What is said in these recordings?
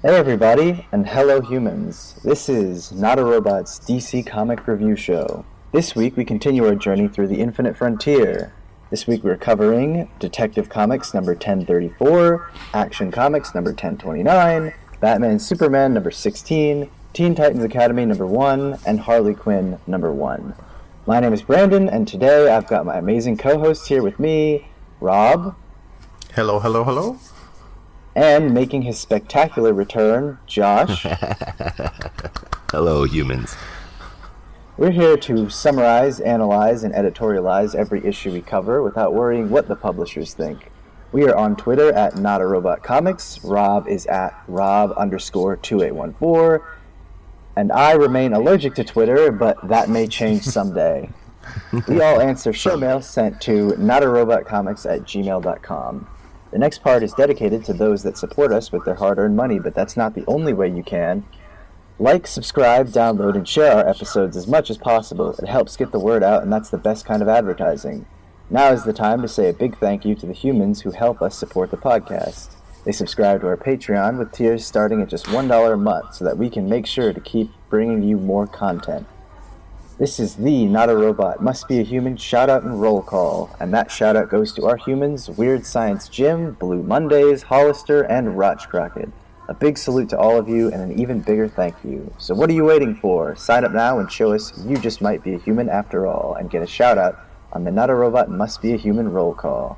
Hey everybody, and hello humans. This is Not a Robot's DC Comic Review Show. This week we continue our journey through the Infinite Frontier. This week we're covering Detective Comics number 1034, Action Comics number 1029, Batman and Superman number 16, Teen Titans Academy number 1, and Harley Quinn number 1. My name is Brandon, and today I've got my amazing co-hosts here with me, Rob. Hello, hello, hello. And making his spectacular return, Josh. Hello, humans. We're here to summarize, analyze, and editorialize every issue we cover without worrying what the publishers think. We are on Twitter at NotARobotComics. Rob is at Rob_2814. And I remain allergic to Twitter, but that may change someday. We all answer show mail sent to notarobotcomics@gmail.com. The next part is dedicated to those that support us with their hard-earned money, but that's not the only way you can. Like, subscribe, download, and share our episodes as much as possible. It helps get the word out, and that's the best kind of advertising. Now is the time to say a big thank you to the humans who help us support the podcast. They subscribe to our Patreon with tiers starting at just $1 a month so that we can make sure to keep bringing you more content. This is the Not a Robot, Must Be a Human shout-out and roll call, and that shout-out goes to our humans, Weird Science Jim, Blue Mondays, Hollister, and Roch Crockett. A big salute to all of you, and an even bigger thank you. So what are you waiting for? Sign up now and show us you just might be a human after all, and get a shout-out on the Not a Robot, Must Be a Human roll call.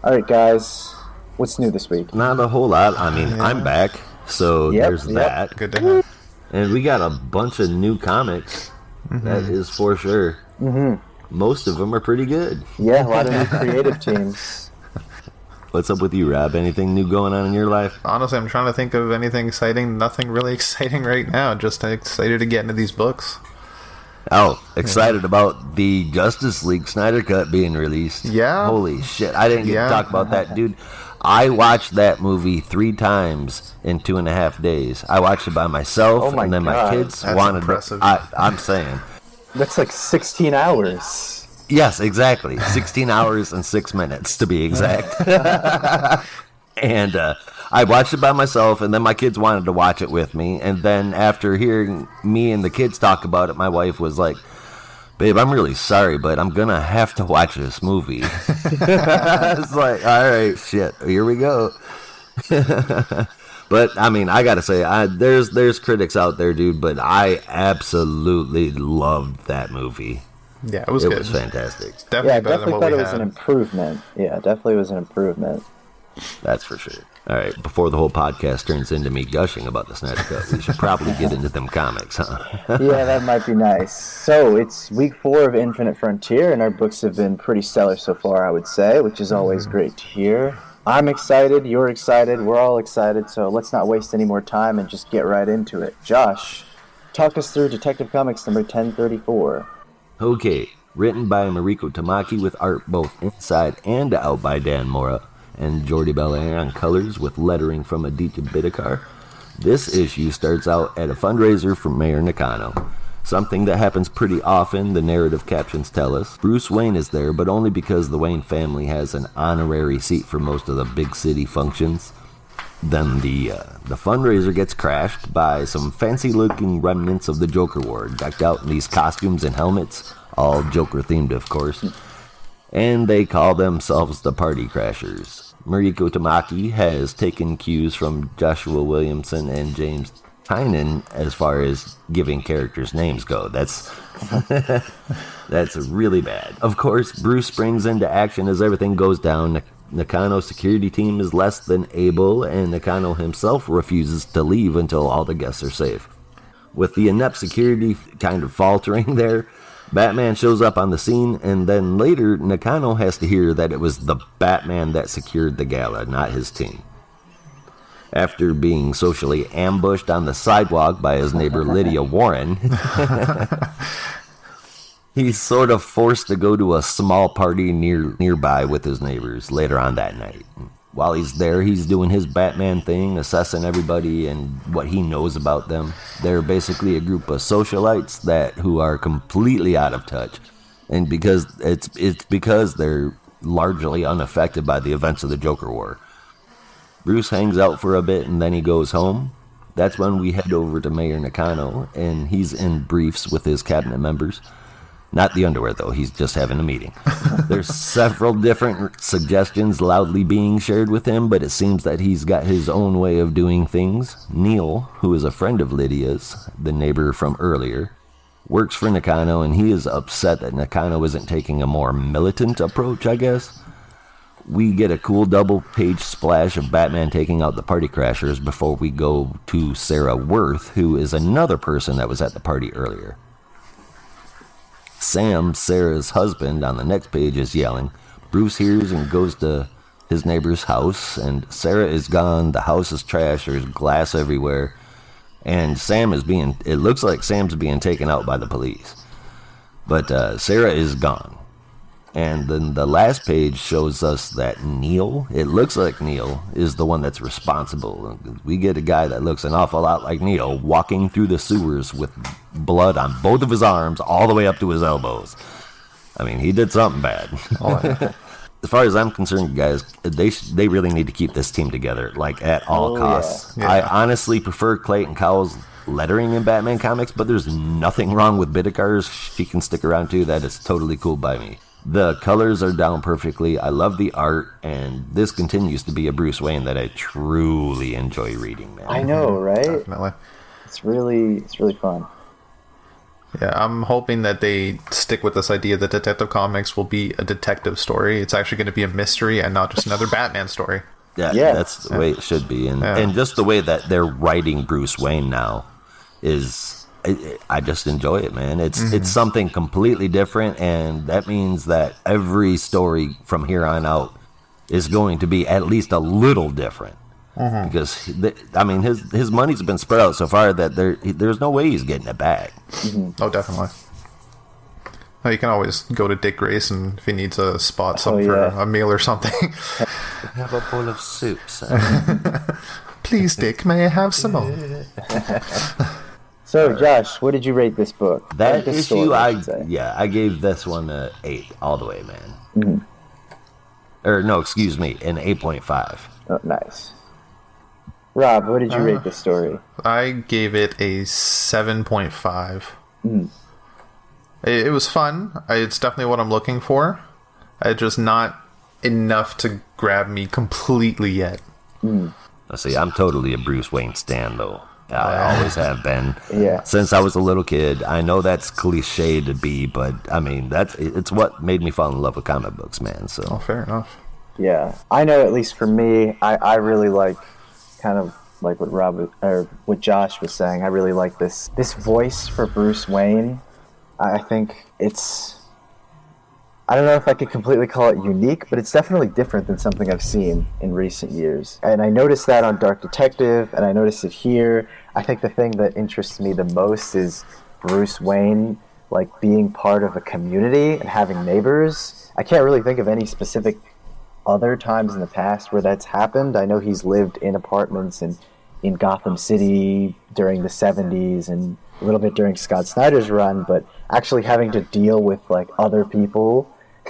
Alright guys, what's new this week? Not a whole lot. I mean, I'm back, so there's that. Good to have. And we got a bunch of new comics. That is for sure. Most of them are pretty good. Yeah, a lot of new creative teams. What's up with you, Rob? Anything new going on in your life? Honestly, I'm trying to think of anything exciting. Nothing really exciting right now. Just excited to get into these books. Oh, excited about the Justice League Snyder Cut being released. Yeah. Holy shit. I didn't get to talk about that, dude. I watched that movie 3 times in 2.5 days. I watched it by myself, and then my kids That's wanted impressive. I'm saying. That's like 16 hours. Yes, exactly. 16 hours and 6 minutes, to be exact. And I watched it by myself, and then my kids wanted to watch it with me. And then after hearing me and the kids talk about it, my wife was like, "Babe, I'm really sorry, but I'm going to have to watch this movie." It's like, all right, shit, here we go. But, I mean, I got to say, there's critics out there, dude, but I absolutely loved that movie. Yeah, it was It good. was fantastic. Definitely Yeah, better than definitely what thought we it was had. an improvement. Yeah, definitely was an improvement. That's for sure. All right, before the whole podcast turns into me gushing about the Snyder Cut, we should probably get into them comics, huh? Yeah, that might be nice. So, it's week 4 of Infinite Frontier, and our books have been pretty stellar so far, I would say, which is always great to hear. I'm excited, you're excited, we're all excited, so let's not waste any more time and just get right into it. Josh, talk us through Detective Comics number 1034. Okay, written by Mariko Tamaki with art both inside and out by Dan Mora, and Jordi Belair on colors with lettering from Aditya Bidikar. This issue starts out at a fundraiser for Mayor Nakano. Something that happens pretty often, the narrative captions tell us. Bruce Wayne is there, but only because the Wayne family has an honorary seat for most of the big city functions. Then the fundraiser gets crashed by some fancy-looking remnants of the Joker Ward, decked out in these costumes and helmets, all Joker-themed, of course. And they call themselves the Party Crashers. Mariko Tamaki has taken cues from Joshua Williamson and James Tynion as far as giving characters names go. That's really bad. Of course, Bruce springs into action as everything goes down. Nakano's security team is less than able, and Nakano himself refuses to leave until all the guests are safe. With the inept security kind of faltering there, Batman shows up on the scene, and then later Nakano has to hear that it was the Batman that secured the gala, not his team. After being socially ambushed on the sidewalk by his neighbor Lydia Warren, he's sort of forced to go to a small party nearby with his neighbors later on that night. While he's there, he's doing his Batman thing, assessing everybody and what he knows about them. They're basically a group of socialites who are completely out of touch, and because it's because they're largely unaffected by the events of the Joker War. Bruce hangs out for a bit and then he goes home. That's when we head over to Mayor Nakano, and he's in briefs with his cabinet members. Not the underwear, though. He's just having a meeting. There's several different suggestions loudly being shared with him, but it seems that he's got his own way of doing things. Neil, who is a friend of Lydia's, the neighbor from earlier, works for Nakano, and he is upset that Nakano isn't taking a more militant approach, I guess. We get a cool double-page splash of Batman taking out the party crashers before we go to Sarah Worth, who is another person that was at the party earlier. Sam, Sarah's husband, on the next page is yelling. Bruce hears and goes to his neighbor's house, and Sarah is gone. The house is trashed. There's glass everywhere. And it looks like Sam's being taken out by the police. But Sarah is gone. And then the last page shows us that it looks like Neil, is the one that's responsible. We get a guy that looks an awful lot like Neil walking through the sewers with blood on both of his arms all the way up to his elbows. I mean, he did something bad. As far as I'm concerned, guys, they really need to keep this team together, like, at all costs. Yeah. I honestly prefer Clayton Cowles' lettering in Batman comics, but there's nothing wrong with Bidakar's. She can stick around too. That is totally cool by me. The colors are down perfectly. I love the art, and this continues to be a Bruce Wayne that I truly enjoy reading, man. I know, right? Definitely. It's really fun. Yeah, I'm hoping that they stick with this idea that Detective Comics will be a detective story. It's actually going to be a mystery and not just another Batman story. Yeah, that's the way it should be. And just the way that they're writing Bruce Wayne now is... I just enjoy it, man. It's something completely different, and that means that every story from here on out is going to be at least a little different. Because his money's been spread out so far that there's no way he's getting it back. Oh, definitely. You can always go to Dick Grayson if he needs a spot for a meal or something. Have a bowl of soup, son. Please, Dick, may I have some more? So, Josh, what did you rate this book? That issue, I gave this one an 8 all the way, man. Or, no, excuse me, an 8.5. Oh, nice. Rob, what did you rate this story? I gave it a 7.5. It was fun. It's definitely what I'm looking for. It's just not enough to grab me completely yet. See, I'm totally a Bruce Wayne stan, though. I always have been. Yeah. Since I was a little kid. I know that's cliche to be, but I mean it's what made me fall in love with comic books, man. So. Oh, fair enough. Yeah, I know. At least for me, I really like, kind of like what Josh was saying. I really like this voice for Bruce Wayne. I think it's. I don't know if I could completely call it unique, but it's definitely different than something I've seen in recent years. And I noticed that on Dark Detective, and I noticed it here. I think the thing that interests me the most is Bruce Wayne, like, being part of a community and having neighbors. I can't really think of any specific other times in the past where that's happened. I know he's lived in apartments in Gotham City during the 70s and a little bit during Scott Snyder's run, but actually having to deal with, like, other people,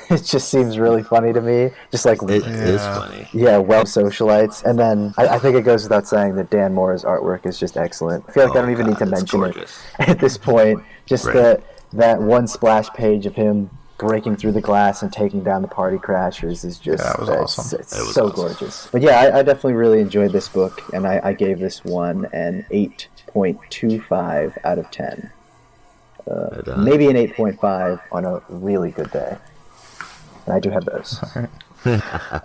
it just seems really funny to me. Just like it is funny. Yeah, well, socialites. And then I think it goes without saying that Dan Mora's artwork is just excellent. I feel like I don't even need to mention it at this point. Just that one splash page of him breaking through the glass and taking down the party crashers is just that was awesome. It's so awesome. Gorgeous. But yeah, I definitely really enjoyed this book, and I gave this one an 8.25 out of 10. Maybe an 8.5 on a really good day. And I do have those.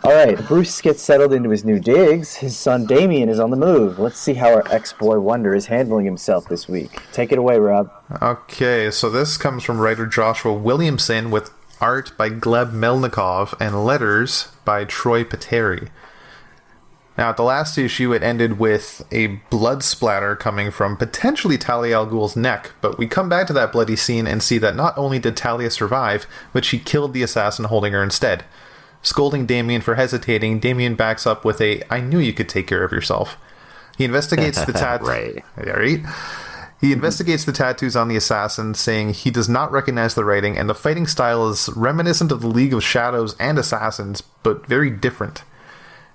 All right, Bruce gets settled into his new digs. His son Damian is on the move. Let's see how our ex-boy Wonder is handling himself this week. Take it away, Rob. Okay, so this comes from writer Joshua Williamson with art by Gleb Melnikov and letters by Troy Pateri. Now, at the last issue, it ended with a blood splatter coming from potentially Talia al Ghul's neck, but we come back to that bloody scene and see that not only did Talia survive, but she killed the assassin holding her instead. Scolding Damian for hesitating, Damian backs up with I knew you could take care of yourself. He investigates the Right. He investigates the tattoos on the assassin, saying he does not recognize the writing, and the fighting style is reminiscent of the League of Shadows and Assassins, but very different.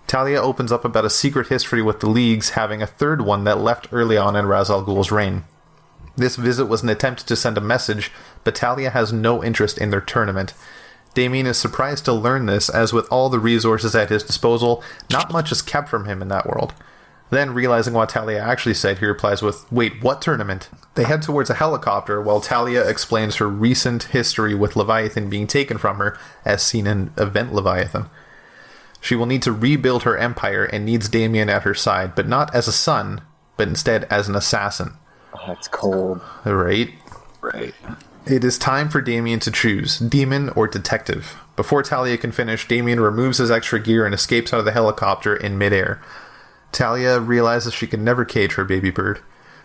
Talia opens up about a secret history with the Leagues having a third one that left early on in Ra's al Ghul's reign. This visit was an attempt to send a message, but Talia has no interest in their tournament. Damien is surprised to learn this, as with all the resources at his disposal, not much is kept from him in that world. Then, realizing what Talia actually said, he replies with, "Wait, what tournament?" They head towards a helicopter while Talia explains her recent history with Leviathan being taken from her, as seen in Event Leviathan. She will need to rebuild her empire and needs Damien at her side, but not as a son, but instead as an assassin. Oh, that's cold. Right? Right. It is time for Damien to choose, demon or detective. Before Talia can finish, Damien removes his extra gear and escapes out of the helicopter in midair. Talia realizes she can never cage her baby bird.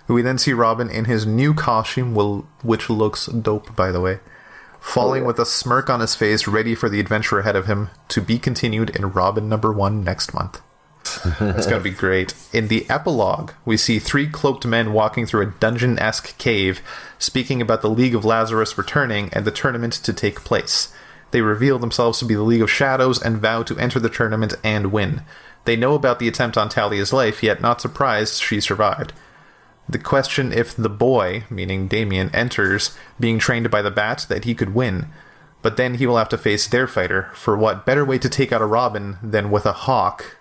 We then see Robin in his new costume, which looks dope, by the way, falling with a smirk on his face, ready for the adventure ahead of him, to be continued in Robin #1 next month. It's going to be great. In the epilogue, we see 3 cloaked men walking through a dungeon-esque cave, speaking about the League of Lazarus returning and the tournament to take place. They reveal themselves to be the League of Shadows and vow to enter the tournament and win. They know about the attempt on Talia's life, yet not surprised she survived. The question if the boy, meaning Damien, enters, being trained by the Bat, that he could win. But then he will have to face their fighter, for what better way to take out a Robin than with a hawk?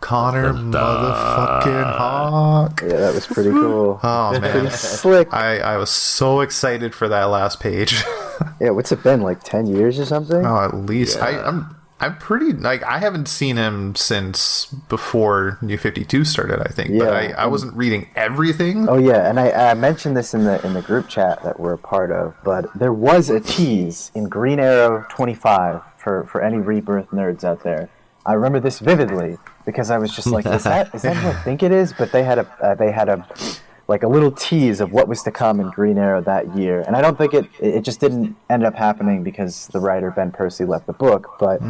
Connor motherfucking Hawk. Yeah, that was pretty cool. Oh, man. Pretty slick. I was so excited for that last page. Yeah, what's it been, like 10 years or something? Oh, at least. Yeah. I'm pretty, like, I haven't seen him since before New 52 started, I think. But Yeah. I wasn't reading everything. Oh yeah, and I mentioned this in the group chat that we're a part of, but there was a tease in Green Arrow 25 for any Rebirth nerds out there. I remember this vividly because I was just like, is that what I think it is? But they had a like a little tease of what was to come in Green Arrow that year, and I don't think it just didn't end up happening because the writer Ben Percy left the book. But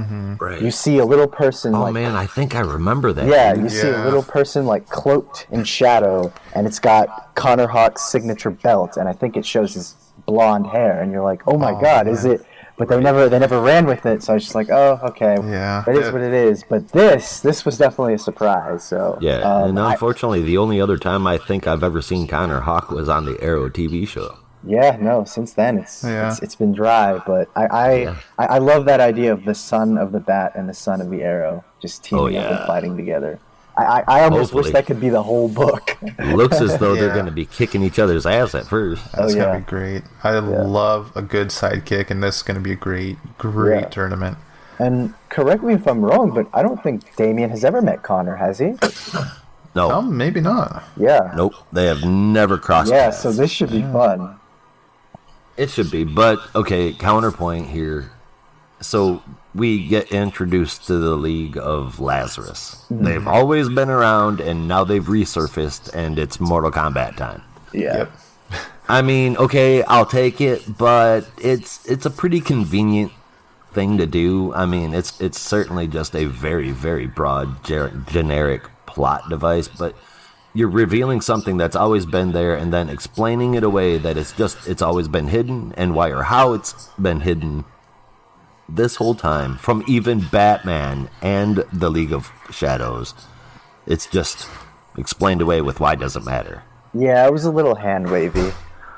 Right. you see a little person. Oh like, man, I think I remember that. yeah, you see a Yeah. little person like cloaked in shadow, and it's got Connor Hawk's signature belt, and I think it shows his blonde hair, and you're like, oh my god, is it? But they never ran with it, so I was just like, oh, okay, Yeah. that is what it is. But this was definitely a surprise. So Yeah, and unfortunately, the only other time I think I've ever seen Connor Hawk was on the Arrow TV show. since then Yeah. it's been dry. But I love that idea of the son of the Bat and the son of the Arrow just teaming up and fighting together. I almost wish Hopefully. that could be the whole book. Looks as though they're Yeah. going to be kicking each other's ass at first. That's yeah. going to be great. I love a good sidekick, and this is going to be a great Yeah. tournament. And correct me if I'm wrong, but I don't think Damien has ever met Connor, has he? No, Oh, maybe not. Yeah. nope, they have never crossed Yeah, paths. so this should be fun. It should be, but okay, counterpoint here. So we get introduced to the League of Lazarus. They've always been around, and now they've resurfaced, and it's Mortal Kombat time. Yeah. Yep. I mean, okay, I'll take it, but it's a pretty convenient thing to do. I mean, it's certainly just a very, very broad, generic plot device, but you're revealing something that's always been there and then explaining it away that it's always been hidden, and why or how it's been hidden this whole time from even Batman and the League of Shadows. It's just explained away with why doesn't matter. Yeah, it was a little hand wavy.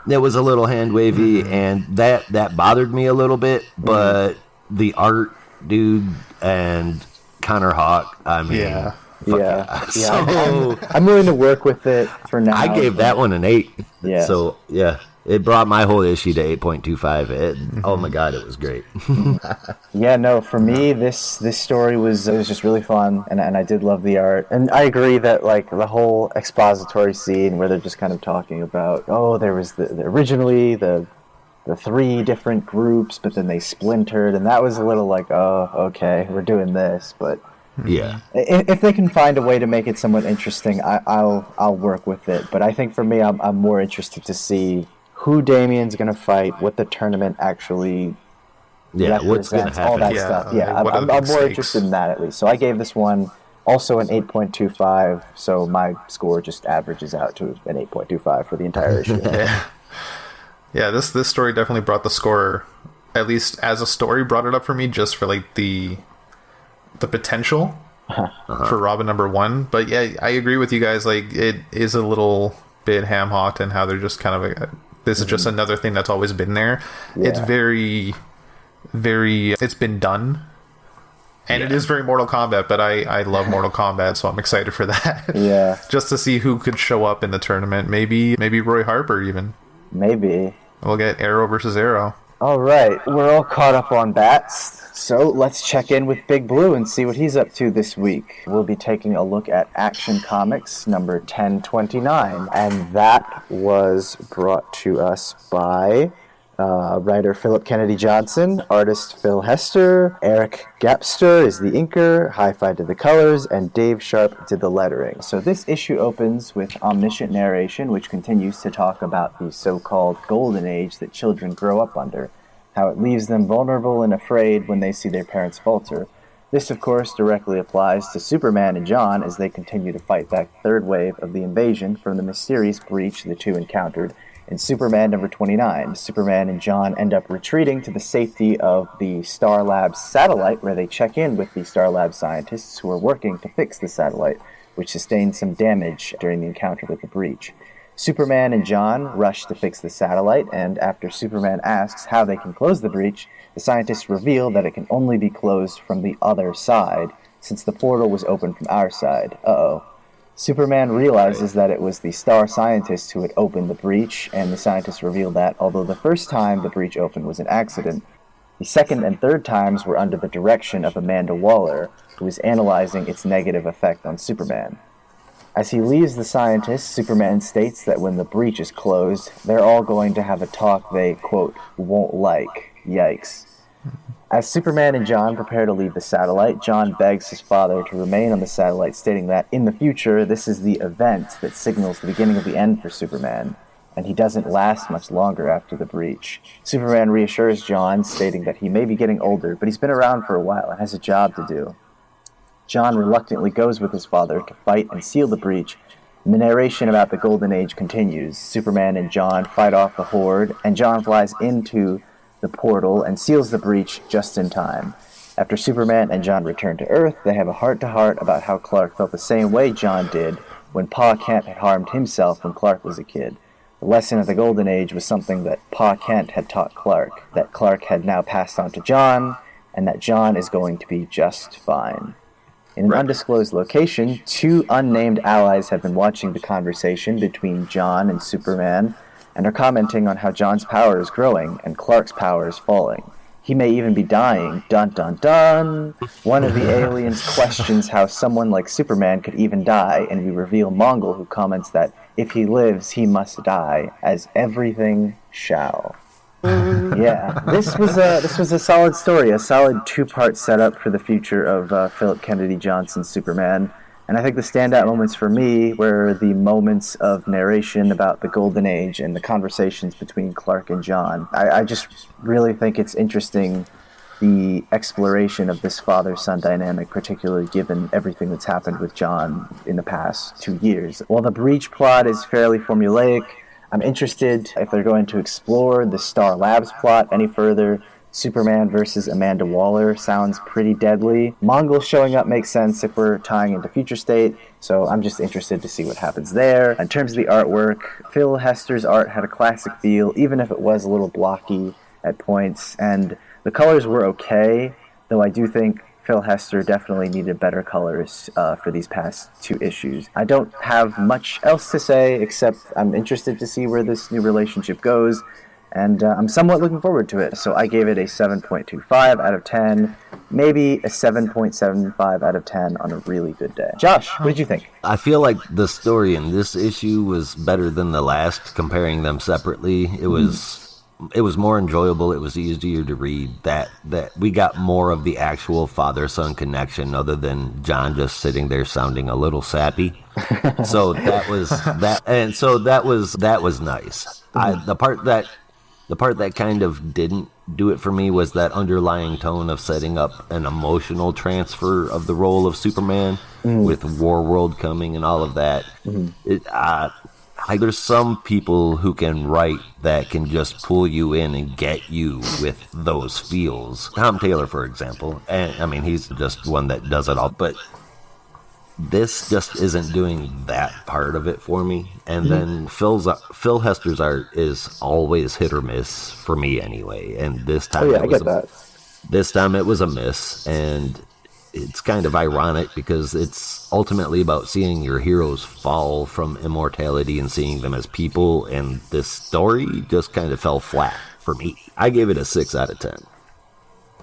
It was a little hand wavy, and that bothered me a little bit. But the art, dude, and Connor Hawk, I mean, Yeah. Yeah. So I'm willing to work with it for now. I gave that one an 8. Yeah. So yeah, it brought my whole issue to 8.25. Oh my god, it was great. Yeah, no, for me, this story was just really fun, and I did love the art. And I agree that, like, the whole expository scene where they're just kind of talking about, oh, there was originally the 3 different groups, but then they splintered, and that was a little like, oh, okay, we're doing this. But Yeah. if they can find a way to make it somewhat interesting, I'll work with it. But I think for me, I'm more interested to see who Damien's going to fight, what the tournament actually Yeah, what's going to represents, all happen? that Yeah, stuff. Yeah, like, what are I'm the more big stakes? interested in that at least. So I gave this one also an 8.25, so my score just averages out to an 8.25 for the entire issue. Yeah, this story definitely brought the score, at least as a story, brought it up for me just for like the potential for Robin #1. But yeah, I agree with you guys. Like, it is a little bit ham-hot and how they're just kind of this is just another thing that's always been there. Yeah. It's very, very, it's been done. And it is very Mortal Kombat, but I love Mortal Kombat, so I'm excited for that. Yeah. Just to see who could show up in the tournament. Maybe Roy Harper, even. Maybe. We'll get Arrow versus Arrow. All right. We're all caught up on bats. So let's check in with Big Blue and see what he's up to this week. We'll be taking a look at Action Comics number 1029. And that was brought to us by... writer Philip Kennedy Johnson, artist Phil Hester, Eric Gapster is the inker, Hi-Fi did the colors, and Dave Sharp did the lettering. So this issue opens with omniscient narration, which continues to talk about the so-called golden age that children grow up under, how it leaves them vulnerable and afraid when they see their parents falter. This, of course, directly applies to Superman and John as they continue to fight that third wave of the invasion from the mysterious breach the two encountered. In Superman number 29, Superman and John end up retreating to the safety of the Star Labs satellite, where they check in with the Star Labs scientists who are working to fix the satellite, which sustained some damage during the encounter with the breach. Superman and John rush to fix the satellite, and after Superman asks how they can close the breach, the scientists reveal that it can only be closed from the other side, since the portal was open from our side. Uh-oh. Superman realizes that it was the Star scientists who had opened the breach, and the scientists revealed that, although the first time the breach opened was an accident, the second and third times were under the direction of Amanda Waller, who was analyzing its negative effect on Superman. As he leaves the scientists, Superman states that when the breach is closed, they're all going to have a talk they, quote, won't like. Yikes. As Superman and John prepare to leave the satellite, John begs his father to remain on the satellite, stating that, in the future, this is the event that signals the beginning of the end for Superman, and he doesn't last much longer after the breach. Superman reassures John, stating that he may be getting older, but he's been around for a while and has a job to do. John reluctantly goes with his father to fight and seal the breach, and the narration about the Golden Age continues. Superman and John fight off the Horde, and John flies into the portal and seals the breach just in time. After Superman and John return to Earth, they have a heart-to-heart about how Clark felt the same way John did when Pa Kent had harmed himself when Clark was a kid. The lesson of the Golden Age was something that Pa Kent had taught Clark, that Clark had now passed on to John, and that John is going to be just fine. In an undisclosed location, two unnamed allies have been watching the conversation between John and Superman, and are commenting on how John's power is growing and Clark's power is falling. He may even be dying. Dun dun dun! One of the aliens questions how someone like Superman could even die, and we reveal Mongol, who comments that if he lives, he must die, as everything shall. Yeah, this was a solid story, a solid two-part setup for the future of Philip Kennedy Johnson's Superman. And I think the standout moments for me were the moments of narration about the Golden Age and the conversations between Clark and John. I just really think it's interesting, the exploration of this father-son dynamic, particularly given everything that's happened with John in the past 2 years. While the breach plot is fairly formulaic, I'm interested if they're going to explore the Star Labs plot any further. Superman versus Amanda Waller sounds pretty deadly. Mongol showing up makes sense if we're tying into Future State, so I'm just interested to see what happens there. In terms of the artwork, Phil Hester's art had a classic feel, even if it was a little blocky at points, and the colors were okay, though I do think Phil Hester definitely needed better colors for these past two issues. I don't have much else to say, except I'm interested to see where this new relationship goes, and I'm somewhat looking forward to it. So I gave it a 7.25 out of 10, maybe a 7.75 out of 10 on a really good day. Josh, what did you think? I feel like the story in this issue was better than the last, comparing them separately. It was more enjoyable. It was easier to read. That we got more of the actual father-son connection, other than John just sitting there sounding a little sappy. So that was that, and so that was nice. The part that kind of didn't do it for me was that underlying tone of setting up an emotional transfer of the role of Superman with Warworld coming and all of that. There's some people who can write that can just pull you in and get you with those feels. Tom Taylor, for example, and I mean, he's just one that does it all. But this just isn't doing that part of it for me. And then Phil Hester's art is always hit or miss for me anyway. And this time, I get that. This time it was a miss, and it's kind of ironic because it's ultimately about seeing your heroes fall from immortality and seeing them as people, and this story just kind of fell flat for me. I gave it a 6 out of 10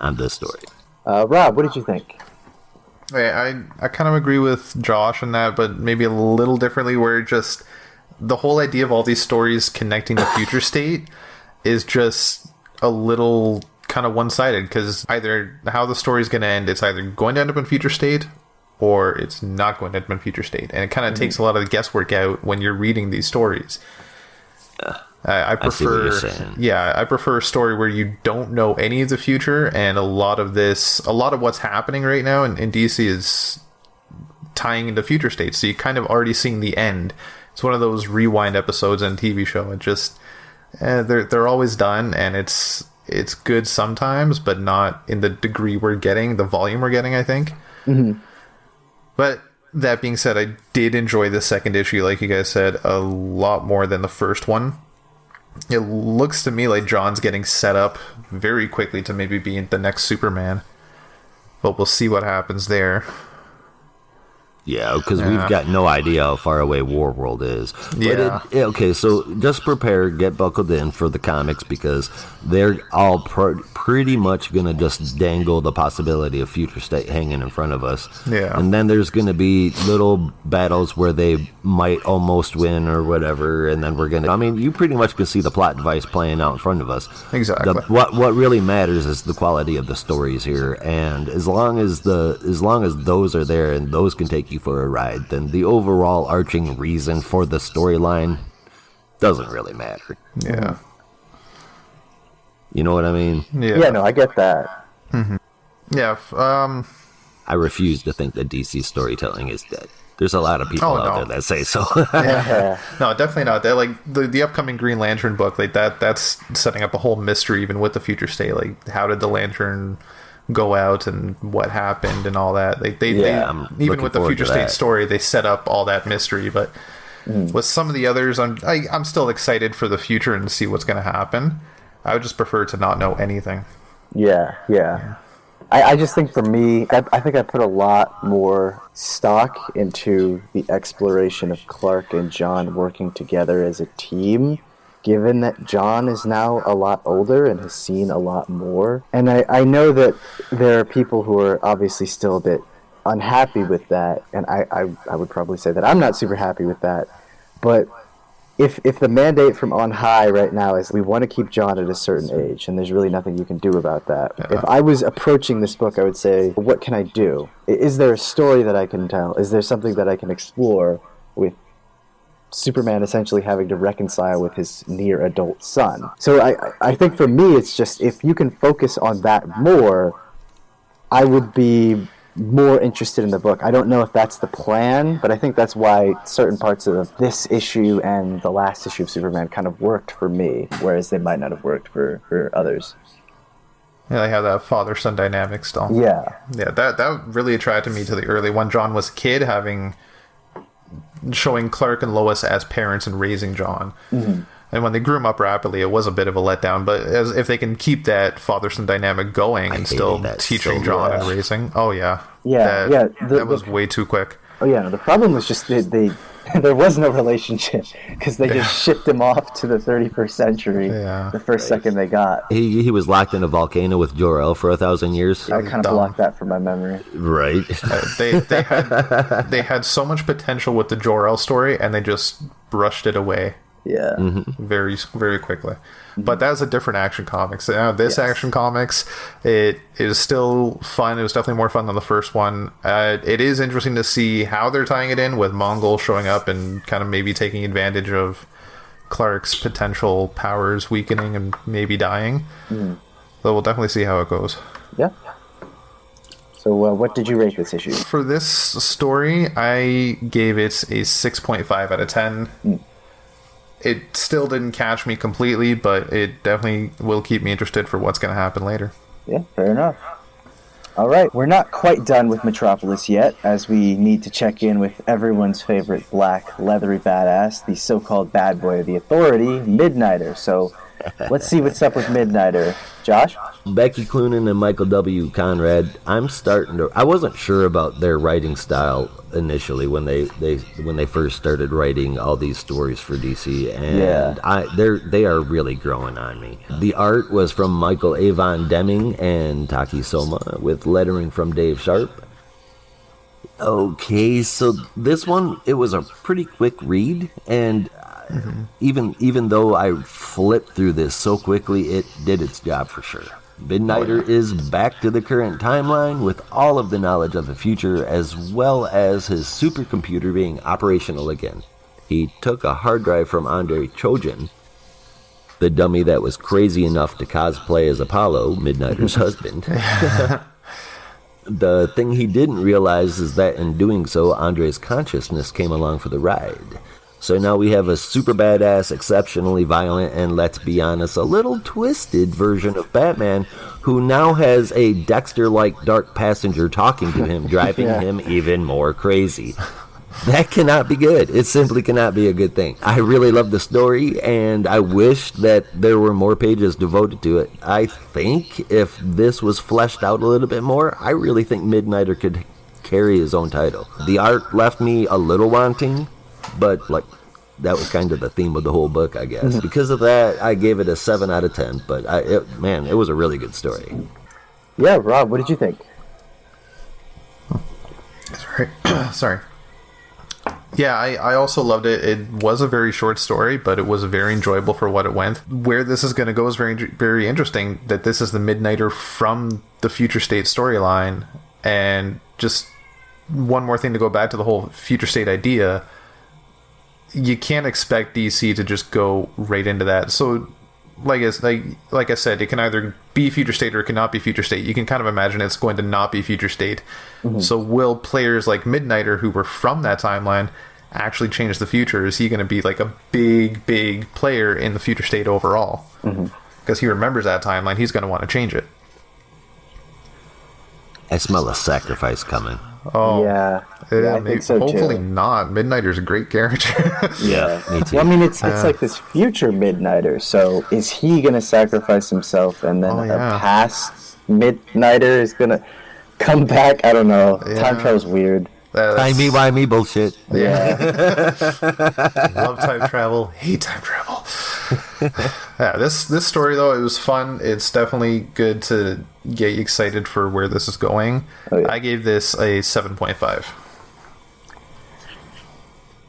on this story. Rob, what did you think? I kind of agree with Josh on that, but maybe a little differently, where just the whole idea of all these stories connecting the future state is just a little kind of one-sided, because either how the story is going to end, it's either going to end up in future state or it's not going to end up in future state, and it kind of takes a lot of the guesswork out when you're reading these stories. I prefer, I see what you're saying. Yeah, I prefer a story where you don't know any of the future, and a lot of what's happening right now in DC is tying into future states, so you kind of already seeing the end. It's one of those rewind episodes on a TV show. It just they're always done, and it's good sometimes, but not in the degree we're getting, the volume we're getting, I think. Mm-hmm. But that being said, I did enjoy the second issue, like you guys said, a lot more than the first one. It looks to me like John's getting set up very quickly to maybe be the next Superman. But we'll see what happens there. Yeah, because we've got no idea how far away Warworld is. Yeah. Okay, so just prepare, get buckled in for the comics, because they're all pretty much going to just dangle the possibility of future state hanging in front of us. Yeah. And then there's going to be little battles where they might almost win or whatever, and then we're going to... I mean, you pretty much can see the plot device playing out in front of us. Exactly. What really matters is the quality of the stories here, and as long as those are there and those can take you for a ride, then the overall arching reason for the storyline doesn't really matter. Yeah. You know what I mean? Yeah, no, I get that. Mm-hmm. Yeah. I refuse to think that DC storytelling is dead. There's a lot of people out there that say so. Yeah. No, definitely not. That, like, the upcoming Green Lantern book, like that's setting up a whole mystery even with the future state. Like, how did the Lantern go out and what happened and all that? They even with the future state story, they set up all that mystery. But with some of the others, I'm still excited for the future and to see what's going to happen. I would just prefer to not know anything. Yeah. I just think for me, I think I put a lot more stock into the exploration of Clark and John working together as a team, given that John is now a lot older and has seen a lot more. And I know that there are people who are obviously still a bit unhappy with that, and I would probably say that I'm not super happy with that. But if the mandate from on high right now is we want to keep John at a certain age, and there's really nothing you can do about that. Yeah. If I was approaching this book, I would say, what can I do? Is there a story that I can tell? Is there something that I can explore with Superman essentially having to reconcile with his near adult son? So I think for me, it's just, if you can focus on that more, I would be more interested in the book. I don't know if that's the plan, but I think that's why certain parts of this issue and the last issue of Superman kind of worked for me, whereas they might not have worked for others. Yeah, they have that father-son dynamic still. Yeah, that really attracted me to the early when John was a kid, showing Clark and Lois as parents and raising John. Mm-hmm. And when they grew him up rapidly, it was a bit of a letdown. But if they can keep that father-son dynamic going and still teaching John and raising, that was way too quick. Oh yeah, no, the problem was just there was no relationship because they just shipped him off to the 31st century the first second they got. He was locked in a volcano with Jor-El for 1,000 years. I kind of blocked that from my memory. Right. They had so much potential with the Jor-El story, and they just brushed it away. Yeah. Mm-hmm. Very, very quickly. But that's a different Action Comics. This Action Comics, it is still fun. It was definitely more fun than the first one. It is interesting to see how they're tying it in with Mongol showing up and kind of maybe taking advantage of Clark's potential powers weakening and maybe dying. So we'll definitely see how it goes. Yeah. So what did you rate this issue? For this story, I gave it a 6.5 out of 10. It still didn't catch me completely, but it definitely will keep me interested for what's going to happen later. Yeah, fair enough. All right, we're not quite done with Metropolis yet, as we need to check in with everyone's favorite black, leathery badass, the so-called bad boy of the Authority, Midnighter. So let's see what's up with Midnighter. Josh? Becky Cloonan and Michael W. Conrad, I wasn't sure about their writing style initially when they first started writing all these stories for DC, and they are really growing on me. The art was from Michael Avon Deming and Taki Soma, with lettering from Dave Sharp. Okay, so this one, it was a pretty quick read, and even though I flipped through this so quickly, it did its job for sure. Midnighter is back to the current timeline with all of the knowledge of the future, as well as his supercomputer being operational again. He took a hard drive from Andrei Trojan, the dummy that was crazy enough to cosplay as Apollo, Midnighter's husband. The thing he didn't realize is that in doing so, Andrei's consciousness came along for the ride. So now we have a super badass, exceptionally violent, and let's be honest, a little twisted version of Batman, who now has a Dexter-like dark passenger talking to him, driving him even more crazy. That cannot be good. It simply cannot be a good thing. I really love the story, and I wish that there were more pages devoted to it. I think if this was fleshed out a little bit more, I really think Midnighter could carry his own title. The art left me a little wanting, but that was kind of the theme of the whole book, I guess. Because of that, I gave it a 7 out of 10. But it was a really good story. Yeah, Rob, what did you think? Sorry. Yeah, I also loved it. It was a very short story, but it was very enjoyable for what it went. Where this is going to go is very, very interesting. That this is the Midnighter from the Future State storyline, and just one more thing to go back to the whole Future State idea. You can't expect DC to just go right into that. So, like I said, it can either be Future State or it cannot be Future State. You can kind of imagine it's going to not be Future State. So will players like Midnighter, who were from that timeline, actually change the future? Is he going to be like a big, big player in the Future State overall? Because he remembers that timeline. He's going to want to change it. I smell a sacrifice coming. Oh, yeah, I think so hopefully too. Not. Midnighter's a great character. Yeah, me too. Well, I mean, it's like this future Midnighter. So is he going to sacrifice himself, and then a past Midnighter is going to come back? I don't know. Yeah. Time travel's weird. Timey-wimey bullshit. Yeah. Love time travel. Hate time travel. Yeah, this story though, it was fun. It's definitely good to get you excited for where this is going. Oh, yeah. I gave this a 7.5.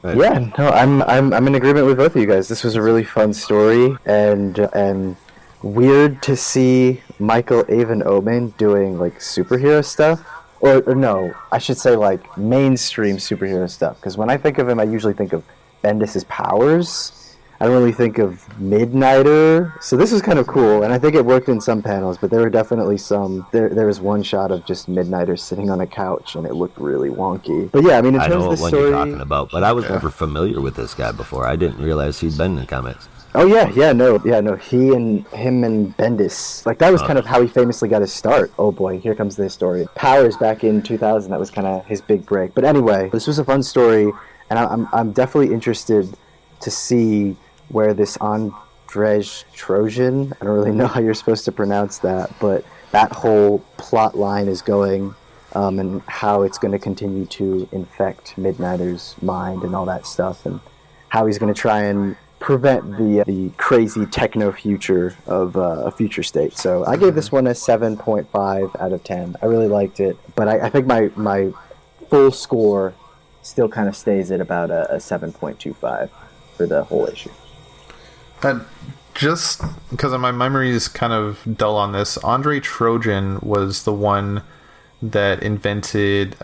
Right. Yeah, no, I'm in agreement with both of you guys. This was a really fun story, and weird to see Michael Avon Omen doing like superhero stuff. Or no, I should say like mainstream superhero stuff. Because when I think of him, I usually think of Bendis's powers. I don't really think of Midnighter. So this is kind of cool, and I think it worked in some panels, but there were definitely some... There was one shot of just Midnighter sitting on a couch, and it looked really wonky. But yeah, I mean, in I terms know of the what story... you're talking about, but I was never familiar with this guy before. I didn't realize he'd been in comics. Oh no, him and Bendis, like that was kind of how he famously got his start. Oh boy, here comes this story. Powers back in 2000, that was kind of his big break. But anyway, this was a fun story, and I'm definitely interested to see where this Andrej Trojan, I don't really know how you're supposed to pronounce that, but that whole plot line is going, and how it's going to continue to infect Midnighter's mind and all that stuff, and how he's going to try and prevent the crazy techno future of a Future State. So I gave this one a 7.5 out of 10. I really liked it, but I think my full score still kind of stays at about a 7.25 for the whole issue. Just because my memory is kind of dull on this, Andrej Trojan was the one that invented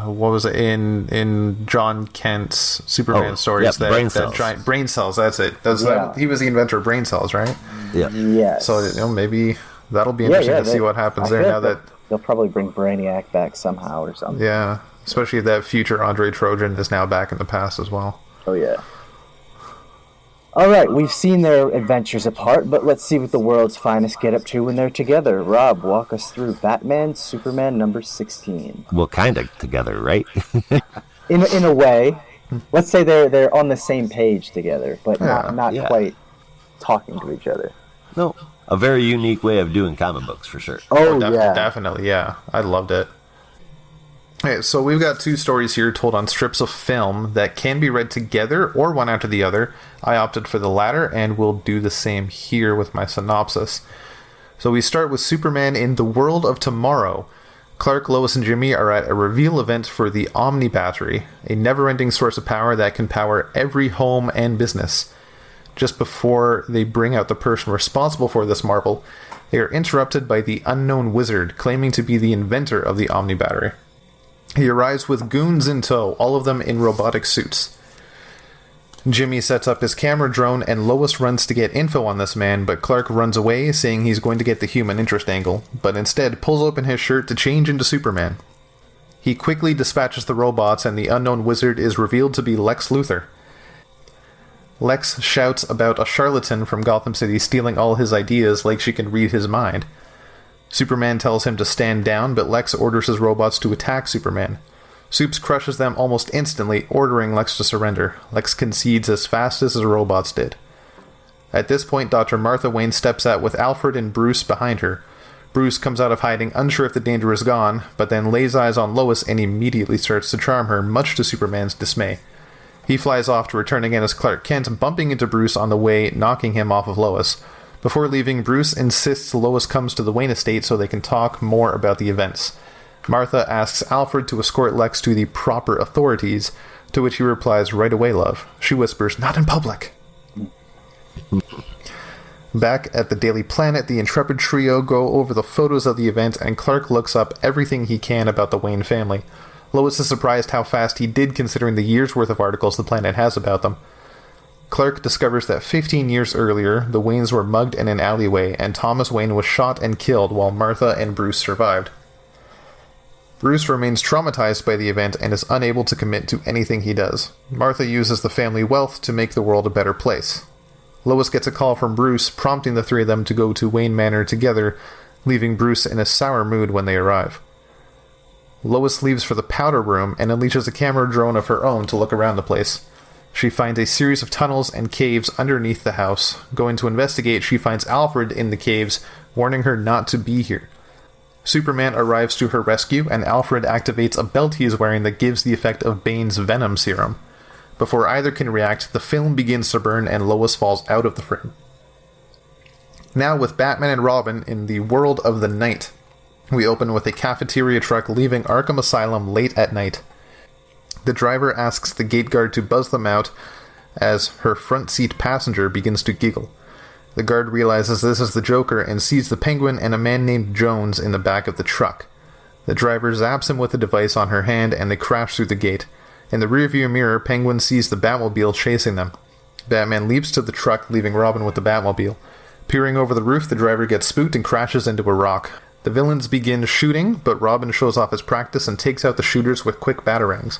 what was it in John Kent's Superman stories? Yep, brain cells. Giant brain cells. That's it. He was the inventor of brain cells, right? Yeah. Yes. So maybe that'll be interesting to see what happens there. Now that they'll probably bring Brainiac back somehow or something. Yeah, especially if that future Andrej Trojan is now back in the past as well. Oh yeah. Alright, we've seen their adventures apart, but let's see what the world's finest get up to when they're together. Rob, walk us through Batman, Superman number 16. Well, kind of together, right? In a way. Let's say they're on the same page together, but not quite talking to each other. No, a very unique way of doing comic books, for sure. Definitely, yeah. I loved it. Okay, so we've got 2 stories here told on strips of film that can be read together or one after the other. I opted for the latter, and will do the same here with my synopsis. So we start with Superman in the World of Tomorrow. Clark, Lois, and Jimmy are at a reveal event for the Omni Battery, a never-ending source of power that can power every home and business. Just before they bring out the person responsible for this marvel, they are interrupted by the unknown wizard claiming to be the inventor of the Omni Battery. He arrives with goons in tow, all of them in robotic suits. Jimmy sets up his camera drone and Lois runs to get info on this man, but Clark runs away, saying he's going to get the human interest angle, but instead pulls open his shirt to change into Superman. He quickly dispatches the robots, and the unknown wizard is revealed to be Lex Luthor. Lex shouts about a charlatan from Gotham City stealing all his ideas like she can read his mind. Superman tells him to stand down, but Lex orders his robots to attack Superman. Supes crushes them almost instantly, ordering Lex to surrender. Lex concedes as fast as his robots did. At this point, Dr. Martha Wayne steps out with Alfred and Bruce behind her. Bruce comes out of hiding, unsure if the danger is gone, but then lays eyes on Lois and immediately starts to charm her, much to Superman's dismay. He flies off to return again as Clark Kent, bumping into Bruce on the way, knocking him off of Lois. Before leaving, Bruce insists Lois comes to the Wayne estate so they can talk more about the events. Martha asks Alfred to escort Lex to the proper authorities, to which he replies, "Right away, love." She whispers, "Not in public." Back at the Daily Planet, the intrepid trio go over the photos of the event, and Clark looks up everything he can about the Wayne family. Lois is surprised how fast he did, considering the year's worth of articles the planet has about them. Clark discovers that 15 years earlier, the Waynes were mugged in an alleyway, and Thomas Wayne was shot and killed while Martha and Bruce survived. Bruce remains traumatized by the event and is unable to commit to anything he does. Martha uses the family wealth to make the world a better place. Lois gets a call from Bruce, prompting the 3 of them to go to Wayne Manor together, leaving Bruce in a sour mood when they arrive. Lois leaves for the powder room and unleashes a camera drone of her own to look around the place. She finds a series of tunnels and caves underneath the house. Going to investigate, she finds Alfred in the caves, warning her not to be here. Superman arrives to her rescue, and Alfred activates a belt he is wearing that gives the effect of Bane's venom serum. Before either can react, the film begins to burn and Lois falls out of the frame. Now with Batman and Robin in the world of the night. We open with a cafeteria truck leaving Arkham Asylum late at night. The driver asks the gate guard to buzz them out as her front seat passenger begins to giggle. The guard realizes this is the Joker and sees the Penguin and a man named Jones in the back of the truck. The driver zaps him with a device on her hand and they crash through the gate. In the rearview mirror, Penguin sees the Batmobile chasing them. Batman leaps to the truck, leaving Robin with the Batmobile. Peering over the roof, the driver gets spooked and crashes into a rock. The villains begin shooting, but Robin shows off his practice and takes out the shooters with quick batarangs.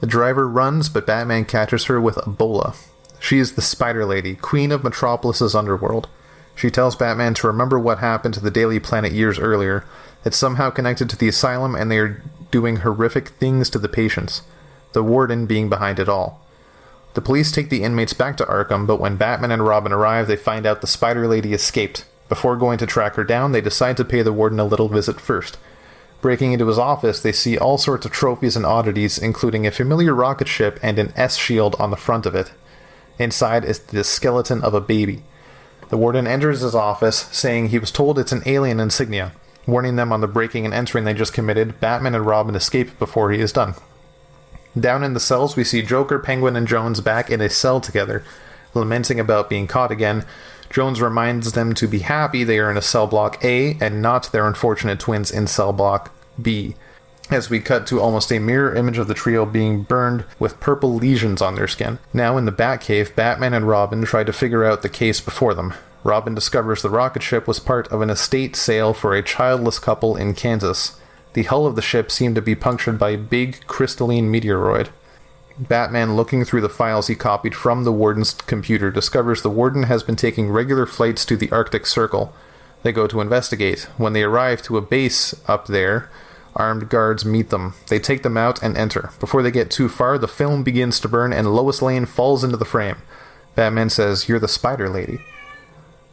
The driver runs, but Batman catches her with Ebola. She is the Spider Lady, queen of Metropolis's underworld. She tells Batman to remember what happened to the Daily Planet years earlier. It's somehow connected to the asylum, and they are doing horrific things to the patients, the warden being behind it all. The police take the inmates back to Arkham, but when Batman and Robin arrive, they find out the Spider Lady escaped. Before going to track her down, they decide to pay the warden a little visit first. Breaking into his office, they see all sorts of trophies and oddities, including a familiar rocket ship and an S-shield on the front of it. Inside is the skeleton of a baby. The warden enters his office, saying he was told it's an alien insignia. Warning them on the breaking and entering they just committed, Batman and Robin escape before he is done. Down in the cells, we see Joker, Penguin, and Jones back in a cell together, lamenting about being caught again. Jones reminds them to be happy they are in a cell block A and not their unfortunate twins in cell block B, as we cut to almost a mirror image of the trio being burned with purple lesions on their skin. Now in the Batcave, Batman and Robin try to figure out the case before them. Robin discovers the rocket ship was part of an estate sale for a childless couple in Kansas. The hull of the ship seemed to be punctured by a big crystalline meteoroid. Batman, looking through the files he copied from the Warden's computer, discovers the Warden has been taking regular flights to the Arctic Circle. They go to investigate. When they arrive to a base up there, armed guards meet them. They take them out and enter. Before they get too far, the film begins to burn and Lois Lane falls into the frame. Batman says, "You're the Spider Lady."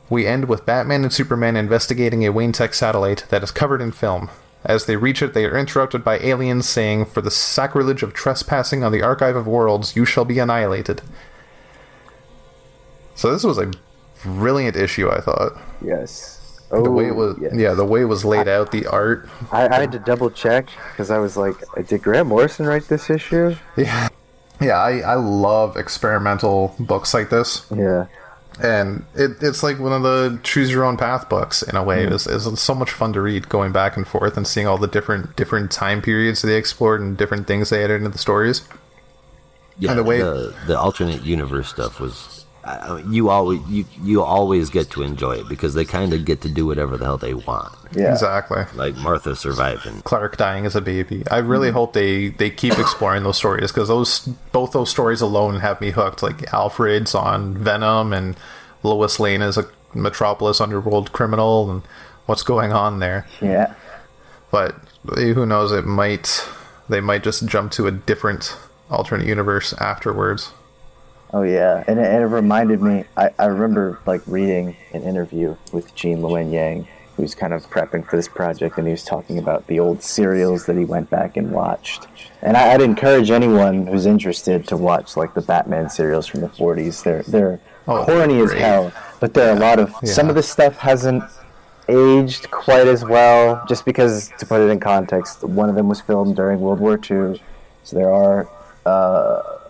We end with Batman and Superman investigating a Wayne Tech satellite that is covered in film. As they reach it, they are interrupted by aliens saying, "For the sacrilege of trespassing on the Archive of Worlds, you shall be annihilated." So this was a brilliant issue, I thought. Yes. The way it was, yes. yeah, the way it was laid out, the art. I had to double check because I was like, did Grant Morrison write this issue? Yeah, I love experimental books like this. Yeah. And it's like one of the choose your own path books in a way. It's so much fun to read, going back and forth and seeing all the different time periods they explored and different things they added into the stories. Yeah, and the way the alternate universe stuff was. You always get to enjoy it because they kind of get to do whatever the hell they want. Yeah. Exactly. Like Martha surviving, Clark dying as a baby. I really hope they keep exploring those stories because both those stories alone have me hooked. Like Alfred's on Venom and Lois Lane as a Metropolis underworld criminal and what's going on there. Yeah. But who knows? They might just jump to a different alternate universe afterwards. Oh yeah, and it reminded me. I remember like reading an interview with Gene Luen Yang, who's kind of prepping for this project, and he was talking about the old serials that he went back and watched. And I'd encourage anyone who's interested to watch like the Batman serials from the 40s. They're corny as hell, but there are a lot of some of this stuff hasn't aged quite as well. Just because, to put it in context, one of them was filmed during World War II, so there are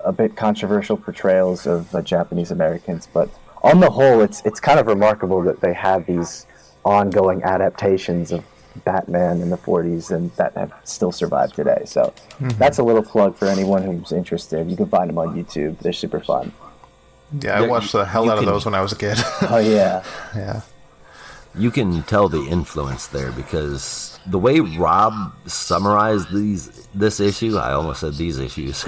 a bit controversial portrayals of Japanese Americans, but on the whole, it's kind of remarkable that they have these ongoing adaptations of Batman in the 40s and that have still survived today. So that's a little plug for anyone who's interested. You can find them on YouTube. They're super fun. Yeah, I watched the hell out of those when I was a kid. Oh yeah. Yeah. You can tell the influence there because the way Rob summarized this issue, I almost said these issues.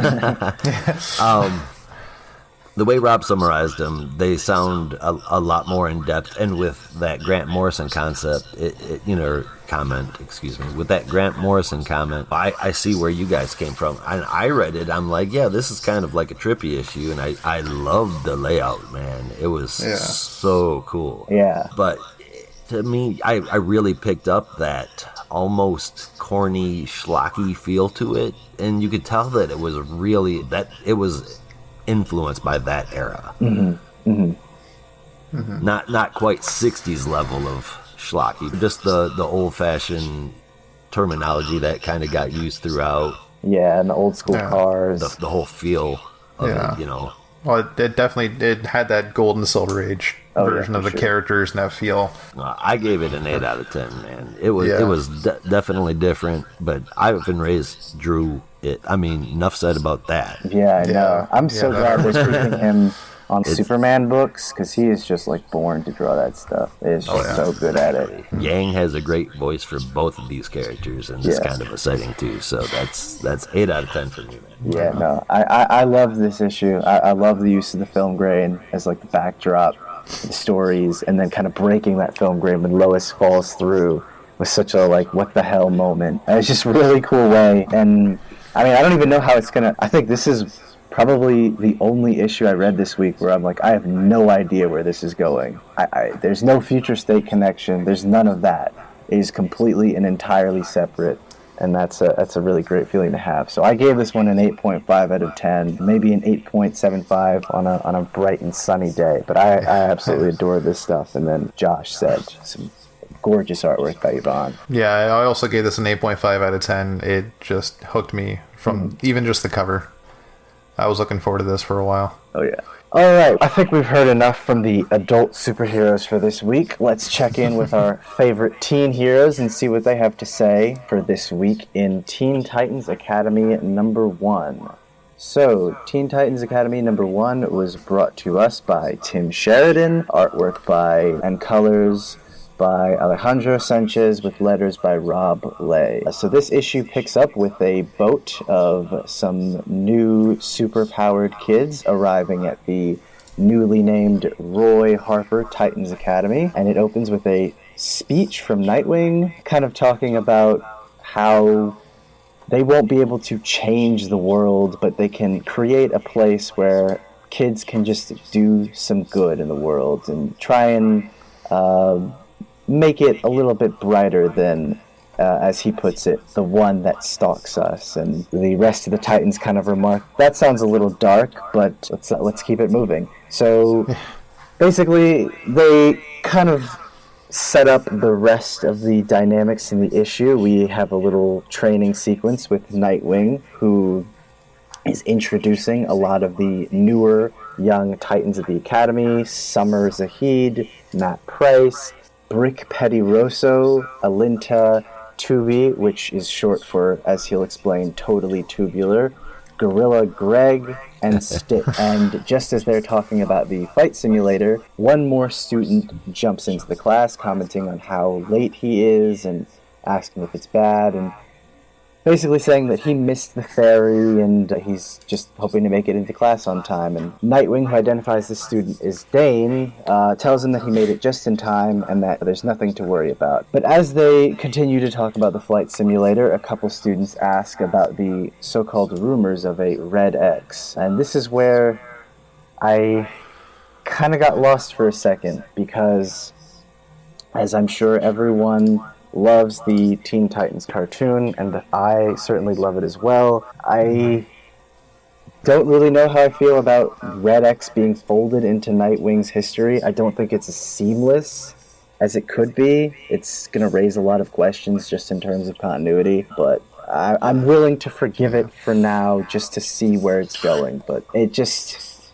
The way Rob summarized them, they sound a lot more in depth, and with that Grant Morrison concept, with that Grant Morrison comment, I see where you guys came from. And I read it, I'm like, yeah, this is kind of like a trippy issue, and I loved the layout, man. It was so cool. Yeah. But to me, I really picked up that almost corny, schlocky feel to it, and you could tell that it was influenced by that era. Not quite 60s level of schlocky, just the old-fashioned terminology that kind of got used throughout. Yeah, and the old school cars. The whole feel of it, you know. Well, it definitely had that golden silver age version of the characters and that feel. I gave it an 8 out of 10, man. It was definitely different, but Ivan Reyes drew it. I mean, enough said about that. Yeah, I know. I'm so glad they're keeping him on Superman books because he is just like born to draw that stuff. He's just so good at it. Yang has a great voice for both of these characters, and it's kind of a setting too. So that's 8 out of 10 for me, man. Yeah, no, I love this issue. I love the use of the film grain as like the backdrop, the stories, and then kind of breaking that film grain when Lois falls through with such a like what the hell moment. And it's just a really cool way. And I mean, I don't even know how it's gonna. I think this is probably the only issue I read this week where I'm like, I have no idea where this is going. There's no future state connection. There's none of that. It is completely and entirely separate, and that's a really great feeling to have. So I gave this one an 8.5 out of 10, maybe an 8.75 on a bright and sunny day. But I absolutely adore this stuff. And then Josh said some gorgeous artwork by Yvonne. Yeah, I also gave this an 8.5 out of 10. It just hooked me from even just the cover. I was looking forward to this for a while. Oh, yeah. All right, I think we've heard enough from the adult superheroes for this week. Let's check in with our favorite teen heroes and see what they have to say for this week in Teen Titans Academy number 1. So, Teen Titans Academy number 1 was brought to us by Tim Sheridan, artwork by and colors by Alejandro Sanchez with letters by Rob Lay. So this issue picks up with a boat of some new super-powered kids arriving at the newly named Roy Harper Titans Academy, and it opens with a speech from Nightwing, kind of talking about how they won't be able to change the world, but they can create a place where kids can just do some good in the world and try and make it a little bit brighter than, as he puts it, the one that stalks us. And the rest of the Titans kind of remark, that sounds a little dark, but let's keep it moving. So basically, they kind of set up the rest of the dynamics in the issue. We have a little training sequence with Nightwing, who is introducing a lot of the newer young Titans of the Academy: Summer Zahid, Matt Price, Brick Pettiroso, Alinta Tubi, which is short for, as he'll explain, Totally Tubular, Gorilla Greg, and and just as they're talking about the fight simulator, one more student jumps into the class, commenting on how late he is and asking if it's bad, and basically saying that he missed the ferry and he's just hoping to make it into class on time. And Nightwing, who identifies this student as Dane, tells him that he made it just in time and that there's nothing to worry about. But as they continue to talk about the flight simulator, a couple students ask about the so-called rumors of a Red X. And this is where I kind of got lost for a second, because as I'm sure everyone loves the Teen Titans cartoon, and I certainly love it as well, I don't really know how I feel about Red X being folded into Nightwing's history. I don't think it's as seamless as it could be. It's going to raise a lot of questions just in terms of continuity, but I'm willing to forgive it for now just to see where it's going. But it just,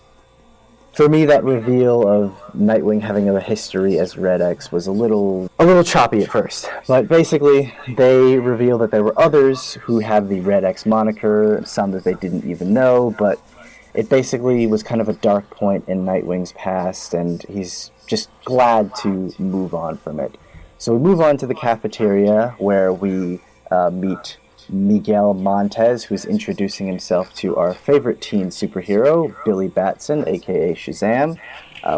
for me, that reveal of Nightwing having a history as Red X was a little choppy at first. But basically, they reveal that there were others who have the Red X moniker, some that they didn't even know, but it basically was kind of a dark point in Nightwing's past, and he's just glad to move on from it. So we move on to the cafeteria, where we meet Miguel Montez, who's introducing himself to our favorite teen superhero, Billy Batson, aka Shazam.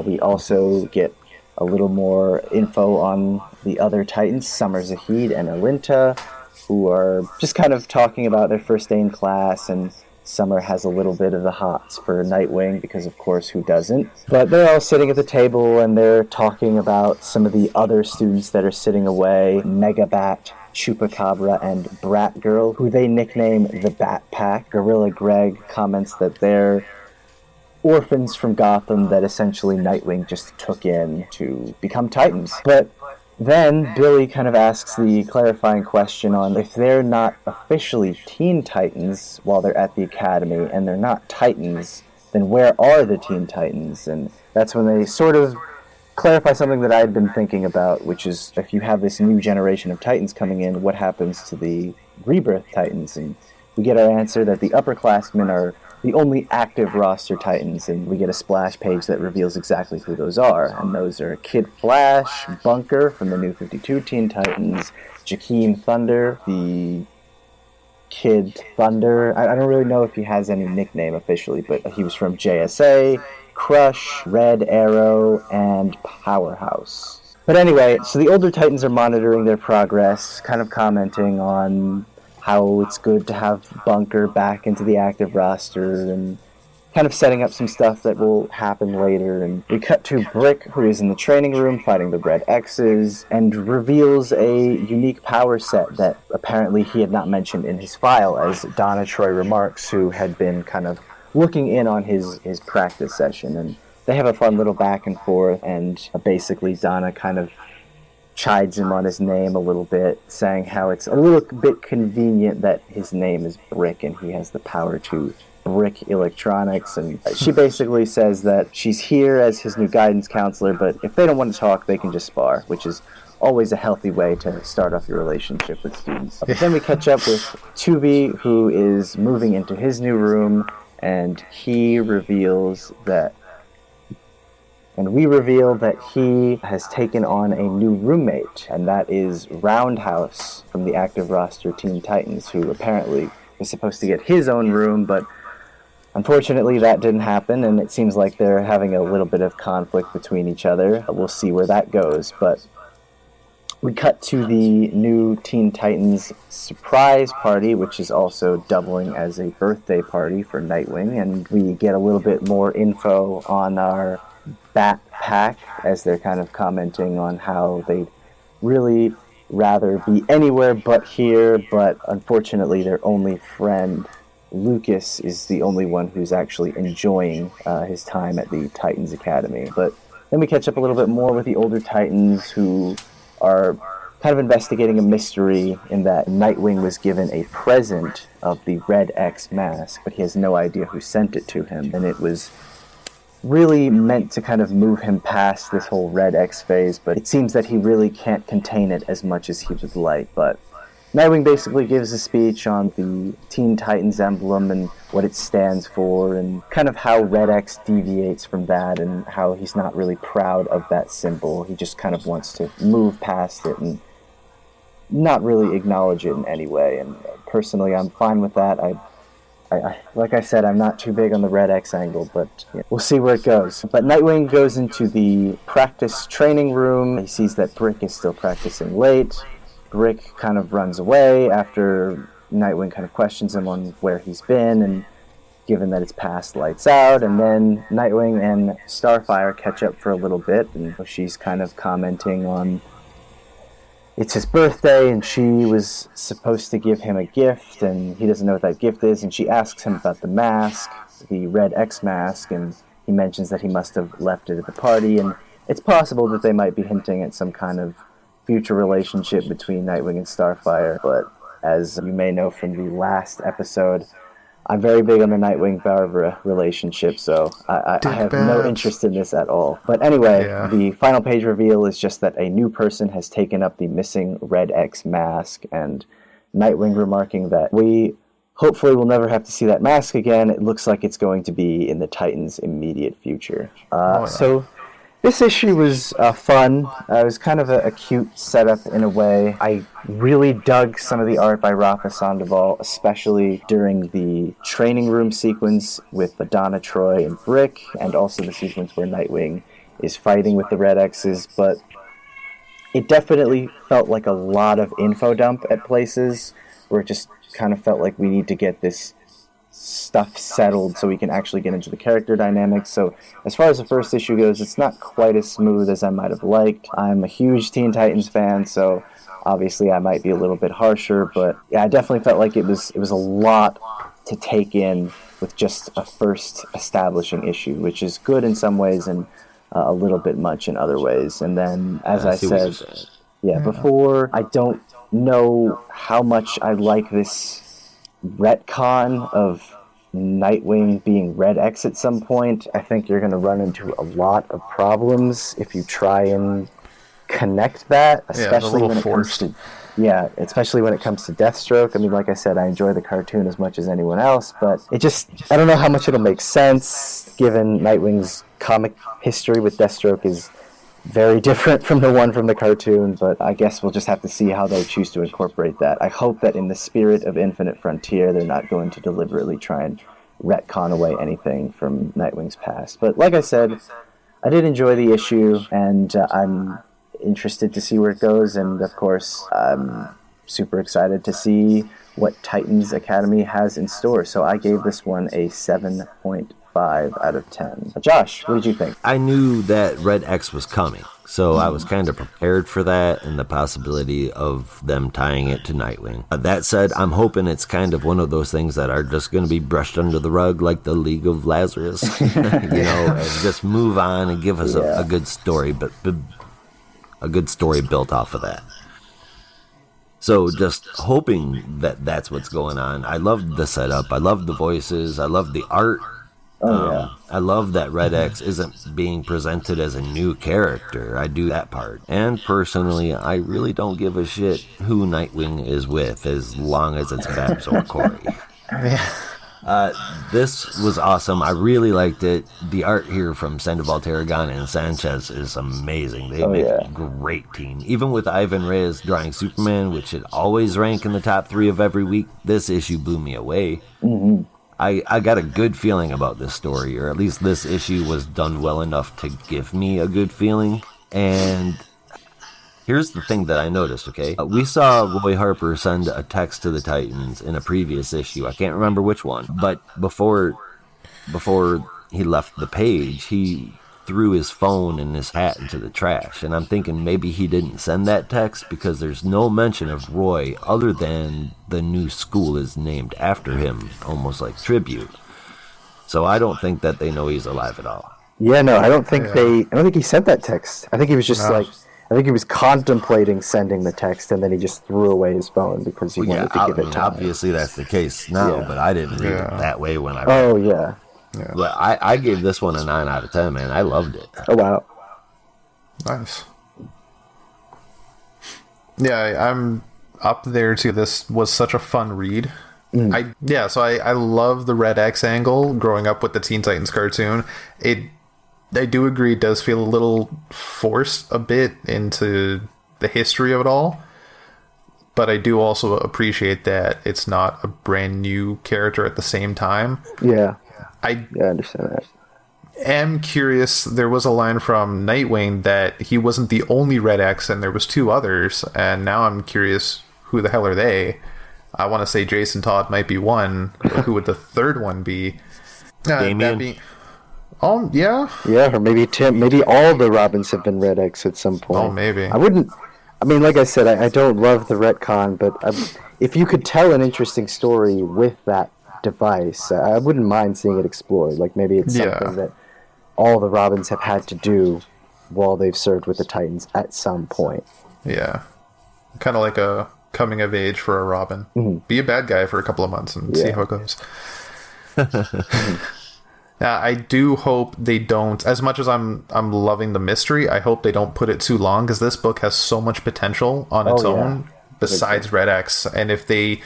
We also get a little more info on the other Titans, Summer Zahid and Alinta, who are just kind of talking about their first day in class, and Summer has a little bit of the hots for Nightwing, because of course, who doesn't? But they're all sitting at the table, and they're talking about some of the other students that are sitting away, Megabat, Chupacabra, and Brat Girl, who they nickname the Bat Pack. Gorilla Greg comments that they're orphans from Gotham that essentially Nightwing just took in to become Titans. But then Billy kind of asks the clarifying question on if they're not officially Teen Titans while they're at the Academy, and they're not Titans, then where are the Teen Titans? And that's when they sort of clarify something that I had been thinking about, which is, if you have this new generation of Titans coming in, what happens to the Rebirth Titans? And we get our answer that the upperclassmen are the only active roster Titans, and we get a splash page that reveals exactly who those are. And those are Kid Flash, Bunker from the New 52 Teen Titans, Jakeem Thunder, the Kid Thunder. I don't really know if he has any nickname officially, but he was from JSA, Crush, Red Arrow, and Powerhouse. But anyway, so the older Titans are monitoring their progress, kind of commenting on how it's good to have Bunker back into the active roster, and kind of setting up some stuff that will happen later. And we cut to Brick, who is in the training room fighting the Red X's, and reveals a unique power set that apparently he had not mentioned in his file, as Donna Troy remarks, who had been kind of looking in on his practice session. And they have a fun little back and forth, and basically Donna kind of chides him on his name a little bit, saying how it's a little bit convenient that his name is Brick and he has the power to brick electronics. And she basically says that she's here as his new guidance counselor, but if they don't want to talk, they can just spar, which is always a healthy way to start off your relationship with students. But then we catch up with Tubi, who is moving into his new room, and he reveals that And we reveal that he has taken on a new roommate, and that is Roundhouse from the active roster Teen Titans, who apparently was supposed to get his own room, but unfortunately that didn't happen, and it seems like they're having a little bit of conflict between each other. We'll see where that goes, but we cut to the new Teen Titans surprise party, which is also doubling as a birthday party for Nightwing, and we get a little bit more info on our Bat Pack, as they're kind of commenting on how they'd really rather be anywhere but here, but unfortunately their only friend, Lucas, is the only one who's actually enjoying his time at the Titans Academy. But then we catch up a little bit more with the older Titans, who are kind of investigating a mystery in that Nightwing was given a present of the Red X mask, but he has no idea who sent it to him, and it was really meant to kind of move him past this whole Red X phase, but it seems that he really can't contain it as much as he would like. But Nightwing basically gives a speech on the Teen Titans emblem and what it stands for, and kind of how Red X deviates from that, and how he's not really proud of that symbol. He just kind of wants to move past it and not really acknowledge it in any way. And personally, I'm fine with that. I like I said, I'm not too big on the Red X angle, but we'll see where it goes. But Nightwing goes into the practice training room. He sees that Brick is still practicing late. Brick kind of runs away after Nightwing kind of questions him on where he's been, and given that it's past lights out. And then Nightwing and Starfire catch up for a little bit, and she's kind of commenting on it's his birthday, and she was supposed to give him a gift, and he doesn't know what that gift is, and she asks him about the mask, the Red X mask, and he mentions that he must have left it at the party, and it's possible that they might be hinting at some kind of future relationship between Nightwing and Starfire, but as you may know from the last episode, I'm very big on the Nightwing-Barbara relationship, so I have no interest in this at all. But anyway, The final page reveal is just that a new person has taken up the missing Red X mask, and Nightwing remarking that we hopefully will never have to see that mask again. It looks like it's going to be in the Titans' immediate future. So this issue was fun. It was kind of a cute setup in a way. I really dug some of the art by Rafa Sandoval, especially during the training room sequence with Donna Troy and Brick, and also the sequence where Nightwing is fighting with the Red X's, but it definitely felt like a lot of info dump at places, where it just kind of felt like we need to get this stuff settled so we can actually get into the character dynamics. So as far as the first issue goes, it's not quite as smooth as I might have liked. I'm a huge Teen Titans fan, so obviously I might be a little bit harsher, but yeah, I definitely felt like it was a lot to take in with just a first establishing issue, which is good in some ways and a little bit much in other ways. And then, as I said before, I don't know how much I like this retcon of Nightwing being Red X at some point. I think you're going to run into a lot of problems if you try and connect that, especially when it comes to Deathstroke. I mean, like I said, I enjoy the cartoon as much as anyone else, but I don't know how much it'll make sense, given Nightwing's comic history with Deathstroke is very different from the one from the cartoon, but I guess we'll just have to see how they choose to incorporate that. I hope that in the spirit of Infinite Frontier, they're not going to deliberately try and retcon away anything from Nightwing's past. But like I said, I did enjoy the issue, and I'm interested to see where it goes, and of course, I'm super excited to see what Titans Academy has in store. So I gave this one a 7.5 out of 10. Josh, what did you think? I knew that Red X was coming, so I was kind of prepared for that and the possibility of them tying it to Nightwing. That said, I'm hoping it's kind of one of those things that are just going to be brushed under the rug like the League of Lazarus, and just move on and give us a good story, but a good story built off of that. So just hoping that that's what's going on. I loved the setup. I loved the voices. I loved the art. I love that Red X isn't being presented as a new character. I do that part. And personally, I really don't give a shit who Nightwing is with, as long as it's Babs or Corey. This was awesome. I really liked it. The art here from Sandoval Tarragon and Sanchez is amazing. They make a great team. Even with Ivan Reyes drawing Superman, which should always rank in the top 3 of every week, this issue blew me away. Mm-hmm. I got a good feeling about this story, or at least this issue was done well enough to give me a good feeling. And here's the thing that I noticed, okay? We saw Roy Harper send a text to the Titans in a previous issue. I can't remember which one. But before he left the page, he threw his phone and his hat into the trash. And I'm thinking maybe he didn't send that text because there's no mention of Roy other than the new school is named after him, almost like tribute. So I don't think that they know he's alive at all. Yeah, no, I don't think he sent that text. I think he was just I think he was contemplating sending the text, and then he just threw away his phone because he wanted to give it time. Obviously that's the case now, but I didn't read it that way when I read Oh, it. yeah. But I gave this one a 9 out of 10, man. I loved it. Oh, wow. Nice. Yeah, I'm up there too. This was such a fun read. I love the Red X angle growing up with the Teen Titans cartoon. I do agree it does feel a little forced a bit into the history of it all. But I do also appreciate that it's not a brand new character at the same time. Yeah. I understand that. am curious. There was a line from Nightwing that he wasn't the only Red X and there was 2 others. And now I'm curious, who the hell are they? I want to say Jason Todd might be one. Who would the third one be? Damian? Oh, yeah. Yeah, or maybe Tim. Maybe all the Robins have been Red X at some point. Oh, maybe. Like I said, I don't love the retcon, but if you could tell an interesting story with that device, I wouldn't mind seeing it explored. Like maybe it's something that all the Robins have had to do while they've served with the Titans at some point. Yeah. Kind of like a coming of age for a Robin. Mm-hmm. Be a bad guy for a couple of months and see how it goes. I do hope they don't, as much as I'm loving the mystery, I hope they don't put it too long, because this book has so much potential on its own besides Red X. And if they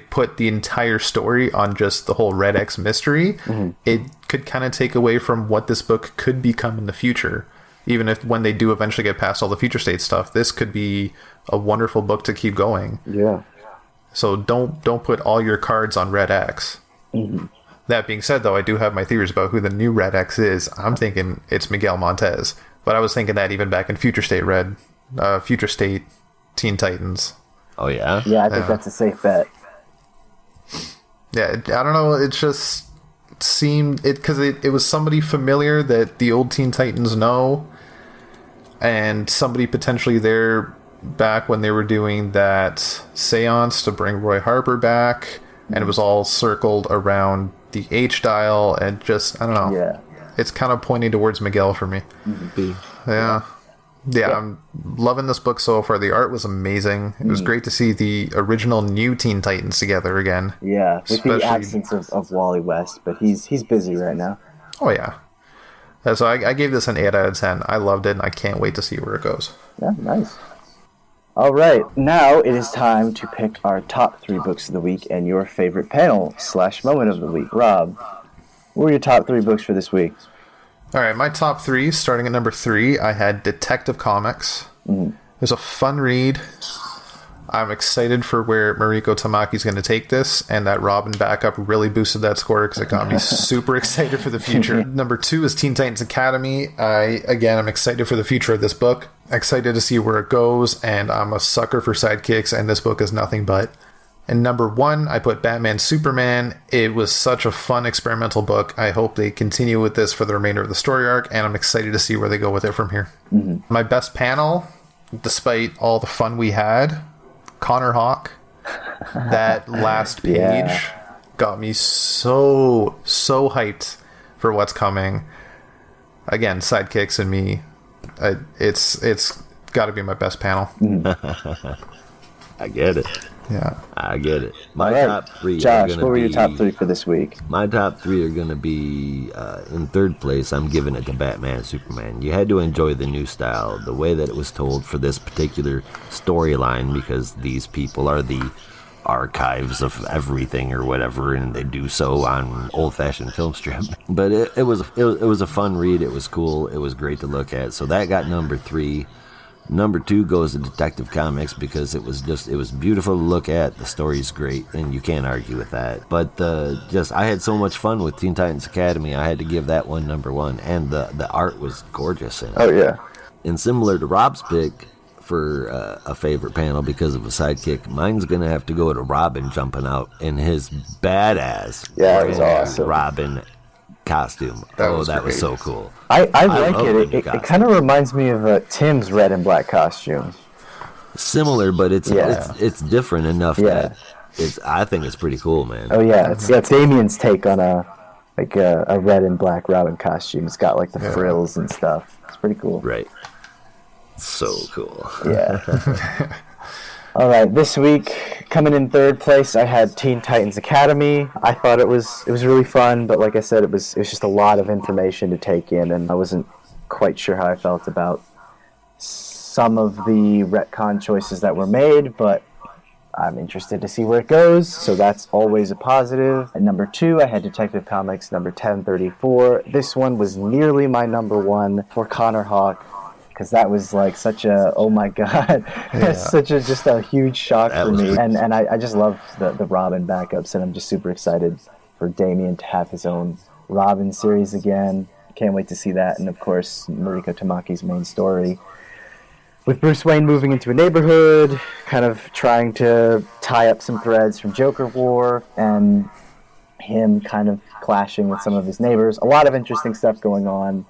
put the entire story on just the whole Red X mystery, it could kind of take away from what this book could become in the future. Even if when they do eventually get past all the future state stuff, this could be a wonderful book to keep going. Yeah. So don't put all your cards on Red X. Mm-hmm. That being said, though, I do have my theories about who the new Red X is. I'm thinking it's Miguel Montez, but I was thinking that even back in Future State Future State Teen Titans. Oh yeah. Yeah, I think that's a safe bet. Yeah, I don't know. It just seemed because it was somebody familiar that the old Teen Titans know, and somebody potentially there back when they were doing that seance to bring Roy Harper back, and it was all circled around the H dial, and just I don't know. Yeah, it's kind of pointing towards Miguel for me. Yeah. I'm loving this book so far. The art was amazing. It was great to see the original new Teen Titans together again. Yeah, with the absence of Wally West, but he's busy right now. Oh yeah. So I gave this an 8 out of 10. I loved it, and I can't wait to see where it goes. Yeah, nice. All right, now it is time to pick our top 3 books of the week and your favorite panel / moment of the week. Rob, what were your top 3 books for this week? All right, my top 3, starting at number 3, I had Detective Comics. It was a fun read. I'm excited for where Mariko Tamaki's going to take this, and that Robin backup really boosted that score because it got me super excited for the future. Number 2 is Teen Titans Academy. I'm excited for the future of this book. Excited to see where it goes, and I'm a sucker for sidekicks, and this book is nothing but. And number 1, I put Batman Superman. It was such a fun experimental book. I hope they continue with this for the remainder of the story arc, and I'm excited to see where they go with it from here. My best panel, despite all the fun we had, Connor Hawk. That last page got me so hyped for what's coming. Again, sidekicks and me. It's got to be my best panel. I get it. Yeah, I get it. My top 3. Josh, what were your top 3 for this week? My top 3 are going to be in third place. I'm giving it to Batman Superman. You had to enjoy the new style, the way that it was told for this particular storyline, because these people are the archives of everything or whatever, and they do so on old-fashioned film strip. But it was a fun read. It was cool. It was great to look at. So that got number 3. Number 2 goes to Detective Comics because it was beautiful to look at. The story's great, and you can't argue with that. But I had so much fun with Teen Titans Academy. I had to give that one number 1, and the art was gorgeous in it. Oh yeah. And similar to Rob's pick for a favorite panel because of a sidekick, mine's gonna have to go to Robin jumping out in his badass it was awesome Robin costume. That was so cool. I like it. It kind of reminds me of Tim's red and black costume. Similar, but it's different enough that I think it's pretty cool, man. Oh yeah, it's Damien's take on a red and black Robin costume. It's got like the frills and stuff. It's pretty cool. Right. So cool. Yeah. All right, this week, coming in third place, I had Teen Titans Academy. I thought it was really fun, but like I said, it was just a lot of information to take in, and I wasn't quite sure how I felt about some of the retcon choices that were made, but I'm interested to see where it goes, so that's always a positive. At number 2, I had Detective Comics number 1034. This one was nearly my number 1 for Connor Hawke, because that was like such a, oh my god, such a huge shock for me. And I just love the Robin backups, and I'm just super excited for Damien to have his own Robin series again. Can't wait to see that, and of course Mariko Tamaki's main story with Bruce Wayne moving into a neighborhood, kind of trying to tie up some threads from Joker War, and him kind of clashing with some of his neighbors. A lot of interesting stuff going on.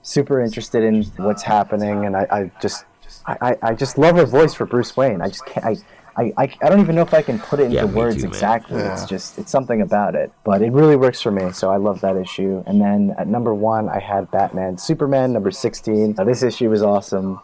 Super interested in what's happening, and I just love her voice for Bruce Wayne. I just can't. I don't even know if I can put it into words exactly. Yeah. It's something about it, but it really works for me. So I love that issue. And then at number 1, I had Batman Superman number 16. This issue was awesome.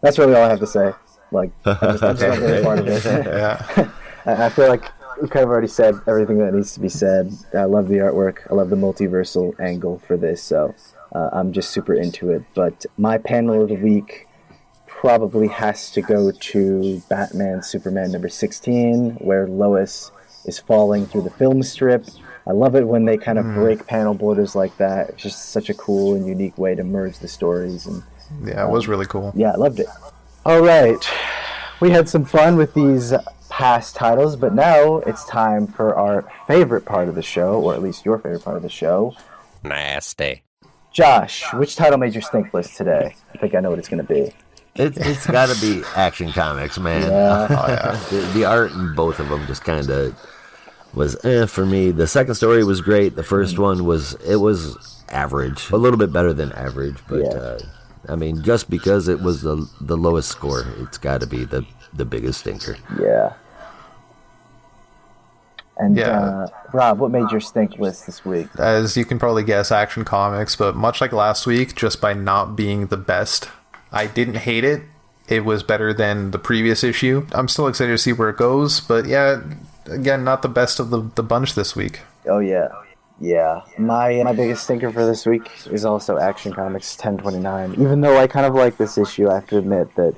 That's really all I have to say. Like, I just not really part of it. Yeah. I feel like we kind of already said everything that needs to be said. I love the artwork. I love the multiversal angle for this. So. I'm just super into it. But my panel of the week probably has to go to Batman Superman number 16, where Lois is falling through the film strip. I love it when they kind of break panel borders like that. It's just such a cool and unique way to merge the stories. And yeah, it was really cool. Yeah, I loved it. All right. We had some fun with these past titles, but now it's time for our favorite part of the show, or at least your favorite part of the show. Nasty. Josh, which title made your stink list today? I think I know what it's going to be. It's got to be Action Comics, man. Yeah. The art in both of them just kind of was for me. The second story was great. The first one was average, a little bit better than average, but I mean, just because it was the lowest score, it's got to be the biggest stinker. Yeah. And Rob, what made your stink list this week? As you can probably guess, Action Comics, but much like last week, just by not being the best, I didn't hate it. It was better than the previous issue. I'm still excited to see where it goes, but yeah, again, not the best of the bunch this week. Oh yeah. Yeah. My biggest stinker for this week is also Action Comics 1029. Even though I kind of like this issue, I have to admit that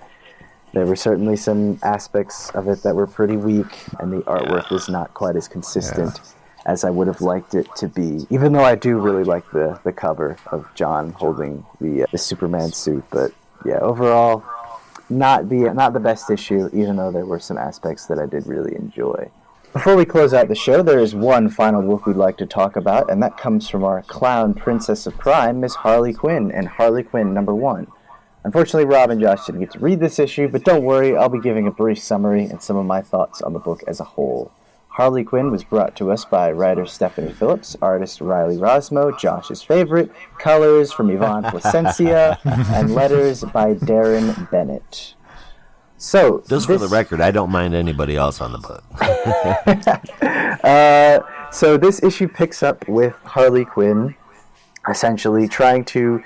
there were certainly some aspects of it that were pretty weak, and the artwork was not quite as consistent as I would have liked it to be. Even though I do really like the cover of John holding the Superman suit, but yeah, overall, not the best issue, even though there were some aspects that I did really enjoy. Before we close out the show, there is one final book we'd like to talk about, and that comes from our clown princess of crime, Miss Harley Quinn, and Harley Quinn number 1. Unfortunately, Rob and Josh didn't get to read this issue, but don't worry, I'll be giving a brief summary and some of my thoughts on the book as a whole. Harley Quinn was brought to us by writer Stephanie Phillips, artist Riley Rosmo, Josh's favorite, colors from Yvonne Placencia, and letters by Darren Bennett. So, just for the record, I don't mind anybody else on the book. So this issue picks up with Harley Quinn essentially trying to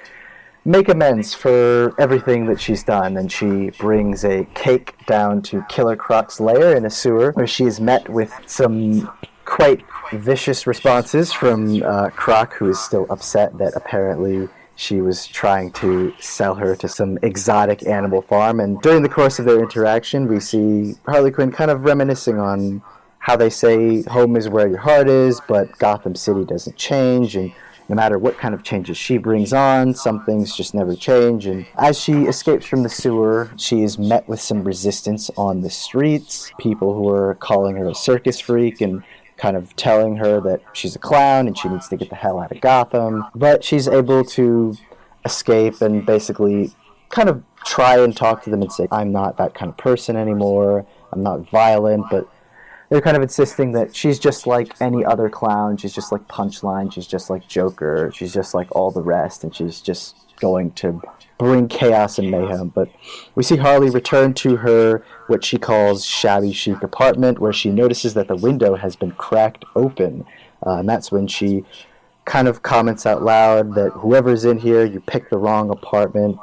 make amends for everything that she's done, and she brings a cake down to Killer Croc's lair in a sewer, where she is met with some quite vicious responses from Croc, who is still upset that apparently she was trying to sell her to some exotic animal farm. And during the course of their interaction, we see Harley Quinn kind of reminiscing on how they say home is where your heart is, but Gotham City doesn't change, and no matter what kind of changes she brings on, some things just never change. And as she escapes from the sewer, she is met with some resistance on the streets, people who are calling her a circus freak and kind of telling her that she's a clown and she needs to get the hell out of Gotham. But she's able to escape and basically kind of try and talk to them and say, I'm not that kind of person anymore, I'm not violent, but they're kind of insisting that she's just like any other clown, she's just like Punchline, she's just like Joker, she's just like all the rest, and she's just going to bring chaos and mayhem. But we see Harley return to her, what she calls shabby chic apartment, where she notices that the window has been cracked open. And that's when she kind of comments out loud that whoever's in here, you picked the wrong apartment.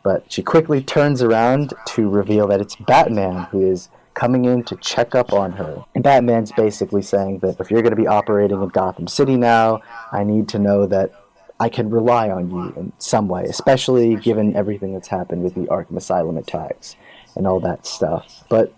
But she quickly turns around to reveal that it's Batman who is coming in to check up on her. And Batman's basically saying that if you're going to be operating in Gotham City now, I need to know that I can rely on you in some way, especially given everything that's happened with the Arkham Asylum attacks and all that stuff. But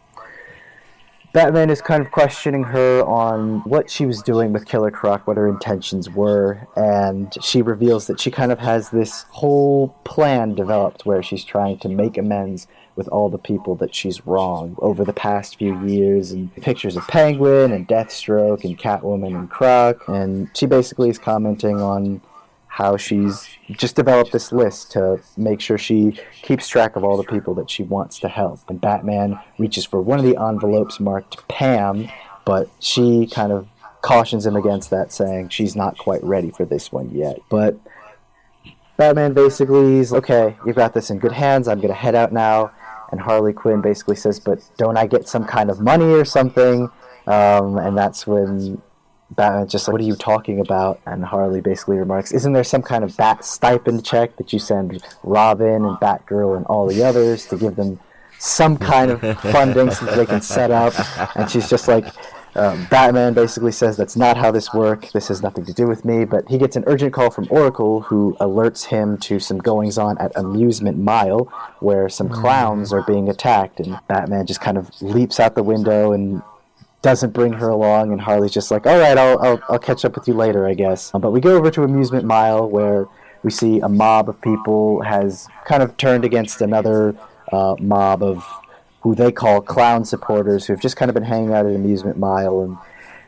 Batman is kind of questioning her on what she was doing with Killer Croc, what her intentions were, and she reveals that she kind of has this whole plan developed where she's trying to make amends with all the people that she's wronged over the past few years, and pictures of Penguin and Deathstroke and Catwoman and Croc, and she basically is commenting on how she's just developed this list to make sure she keeps track of all the people that she wants to help. And Batman reaches for one of the envelopes marked Pam, but she kind of cautions him against that, saying she's not quite ready for this one yet. But Batman basically is, okay, you've got this in good hands, I'm going to head out now. And Harley Quinn basically says, but don't I get some kind of money or something? And that's when Batman's just like, what are you talking about? And Harley basically remarks, isn't there some kind of bat stipend check that you send Robin and Batgirl and all the others to give them some kind of funding so that they can set up? And she's just like, Batman basically says that's not how this works, this has nothing to do with me, but he gets an urgent call from Oracle, who alerts him to some goings-on at Amusement Mile, where some clowns are being attacked, and Batman just kind of leaps out the window and doesn't bring her along, and Harley's just like, alright, I'll catch up with you later, I guess. But we go over to Amusement Mile, where we see a mob of people has kind of turned against another mob of who they call clown supporters, who have just kind of been hanging out at Amusement Mile, and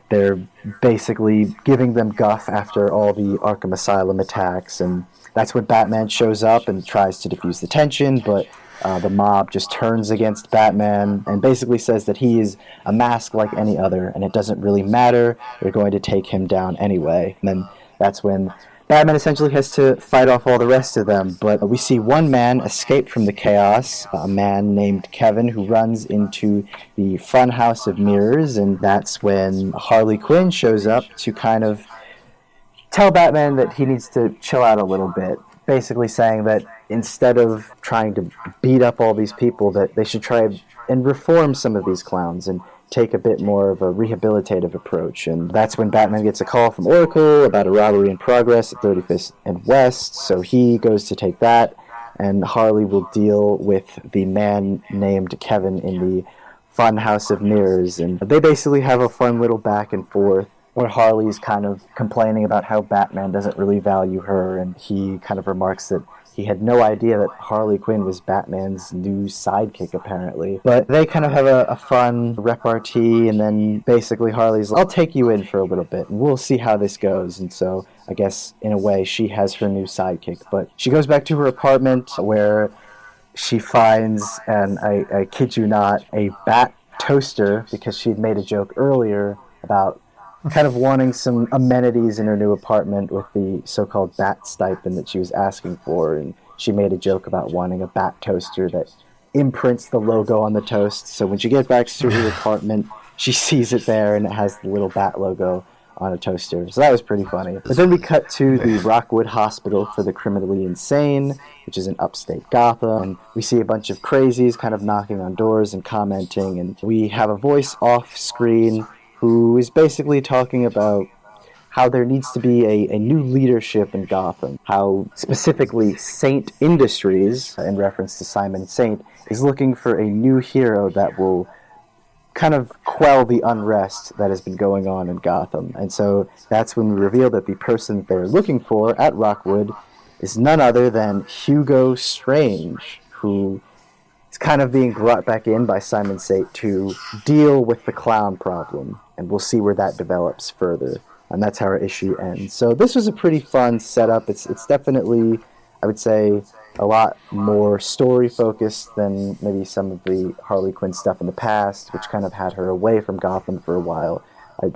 they're basically giving them guff after all the Arkham Asylum attacks. And that's when Batman shows up and tries to defuse the tension, but the mob just turns against Batman and basically says that he is a mask like any other, and it doesn't really matter, they're going to take him down anyway. And then that's when Batman essentially has to fight off all the rest of them, but we see one man escape from the chaos, a man named Kevin, who runs into the Funhouse of Mirrors, and that's when Harley Quinn shows up to kind of tell Batman that he needs to chill out a little bit, basically saying that instead of trying to beat up all these people, that they should try and reform some of these clowns and take a bit more of a rehabilitative approach. And that's when Batman gets a call from Oracle about a robbery in progress at 35th and West, so he goes to take that, and Harley will deal with the man named Kevin in the Funhouse of Mirrors, and they basically have a fun little back and forth where Harley's kind of complaining about how Batman doesn't really value her, and he kind of remarks that he had no idea that Harley Quinn was Batman's new sidekick, apparently. But they kind of have a fun repartee, and then basically Harley's like, I'll take you in for a little bit, and we'll see how this goes. And so I guess, in a way, she has her new sidekick. But she goes back to her apartment, where she finds, and I kid you not, a bat toaster, because she'd made a joke earlier about kind of wanting some amenities in her new apartment with the so-called bat stipend that she was asking for, and she made a joke about wanting a bat toaster that imprints the logo on the toast, so when she gets back to her apartment, she sees it there, and it has the little bat logo on a toaster. So that was pretty funny. But then we cut to the Rockwood Hospital for the Criminally Insane, which is in upstate Gotham, and we see a bunch of crazies kind of knocking on doors and commenting, and we have a voice off screen who is basically talking about how there needs to be a new leadership in Gotham, how specifically Saint Industries, in reference to Simon Saint, is looking for a new hero that will kind of quell the unrest that has been going on in Gotham. And so that's when we reveal that the person they're looking for at Rockwood is none other than Hugo Strange, who is kind of being brought back in by Simon Saint to deal with the clown problem. And we'll see where that develops further. And that's how our issue ends. So this was a pretty fun setup. It's definitely, I would say, a lot more story-focused than maybe some of the Harley Quinn stuff in the past, which kind of had her away from Gotham for a while.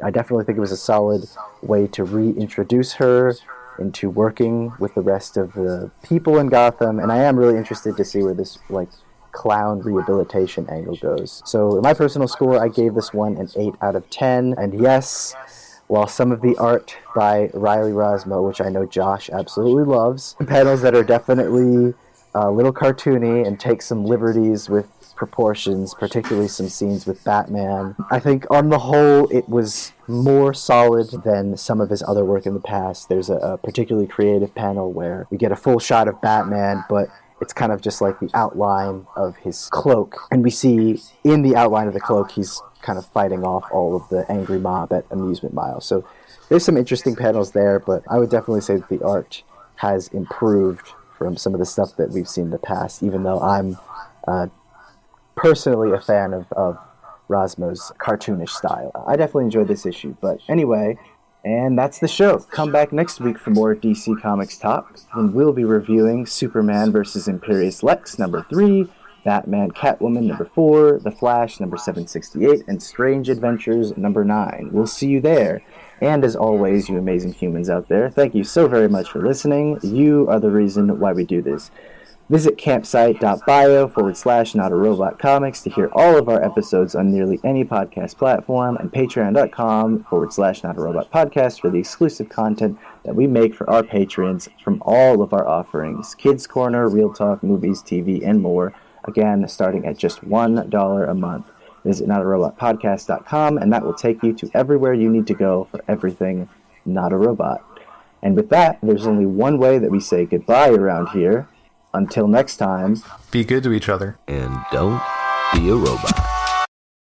I definitely think it was a solid way to reintroduce her into working with the rest of the people in Gotham, and I am really interested to see where this, clown rehabilitation angle goes. So in my personal score, I gave this one an 8 out of 10, and yes, while some of the art by Riley Rosmo, which I know Josh absolutely loves, panels that are definitely a little cartoony and take some liberties with proportions, particularly some scenes with Batman. I think on the whole it was more solid than some of his other work in the past. There's a particularly creative panel where we get a full shot of Batman, but it's kind of just like the outline of his cloak, and we see in the outline of the cloak he's kind of fighting off all of the angry mob at Amusement Mile. So there's some interesting panels there, but I would definitely say that the art has improved from some of the stuff that we've seen in the past, even though I'm personally a fan of Rosmo's cartoonish style. I definitely enjoyed this issue, but anyway, and that's the show. Come back next week for more DC Comics talk, when we'll be reviewing Superman vs. Imperious Lex #3, Batman Catwoman #4, The Flash #768, and Strange Adventures #9. We'll see you there. And as always, you amazing humans out there, thank you so very much for listening. You are the reason why we do this. Visit campsite.bio/notarobotcomics to hear all of our episodes on nearly any podcast platform, and patreon.com/notarobotpodcast for the exclusive content that we make for our patrons from all of our offerings. Kids Corner, Real Talk, movies, TV, and more. Again, starting at just $1 a month. Visit notarobotpodcast.com, and that will take you to everywhere you need to go for everything Not a Robot. And with that, there's only one way that we say goodbye around here. Until next time, be good to each other. And don't be a robot.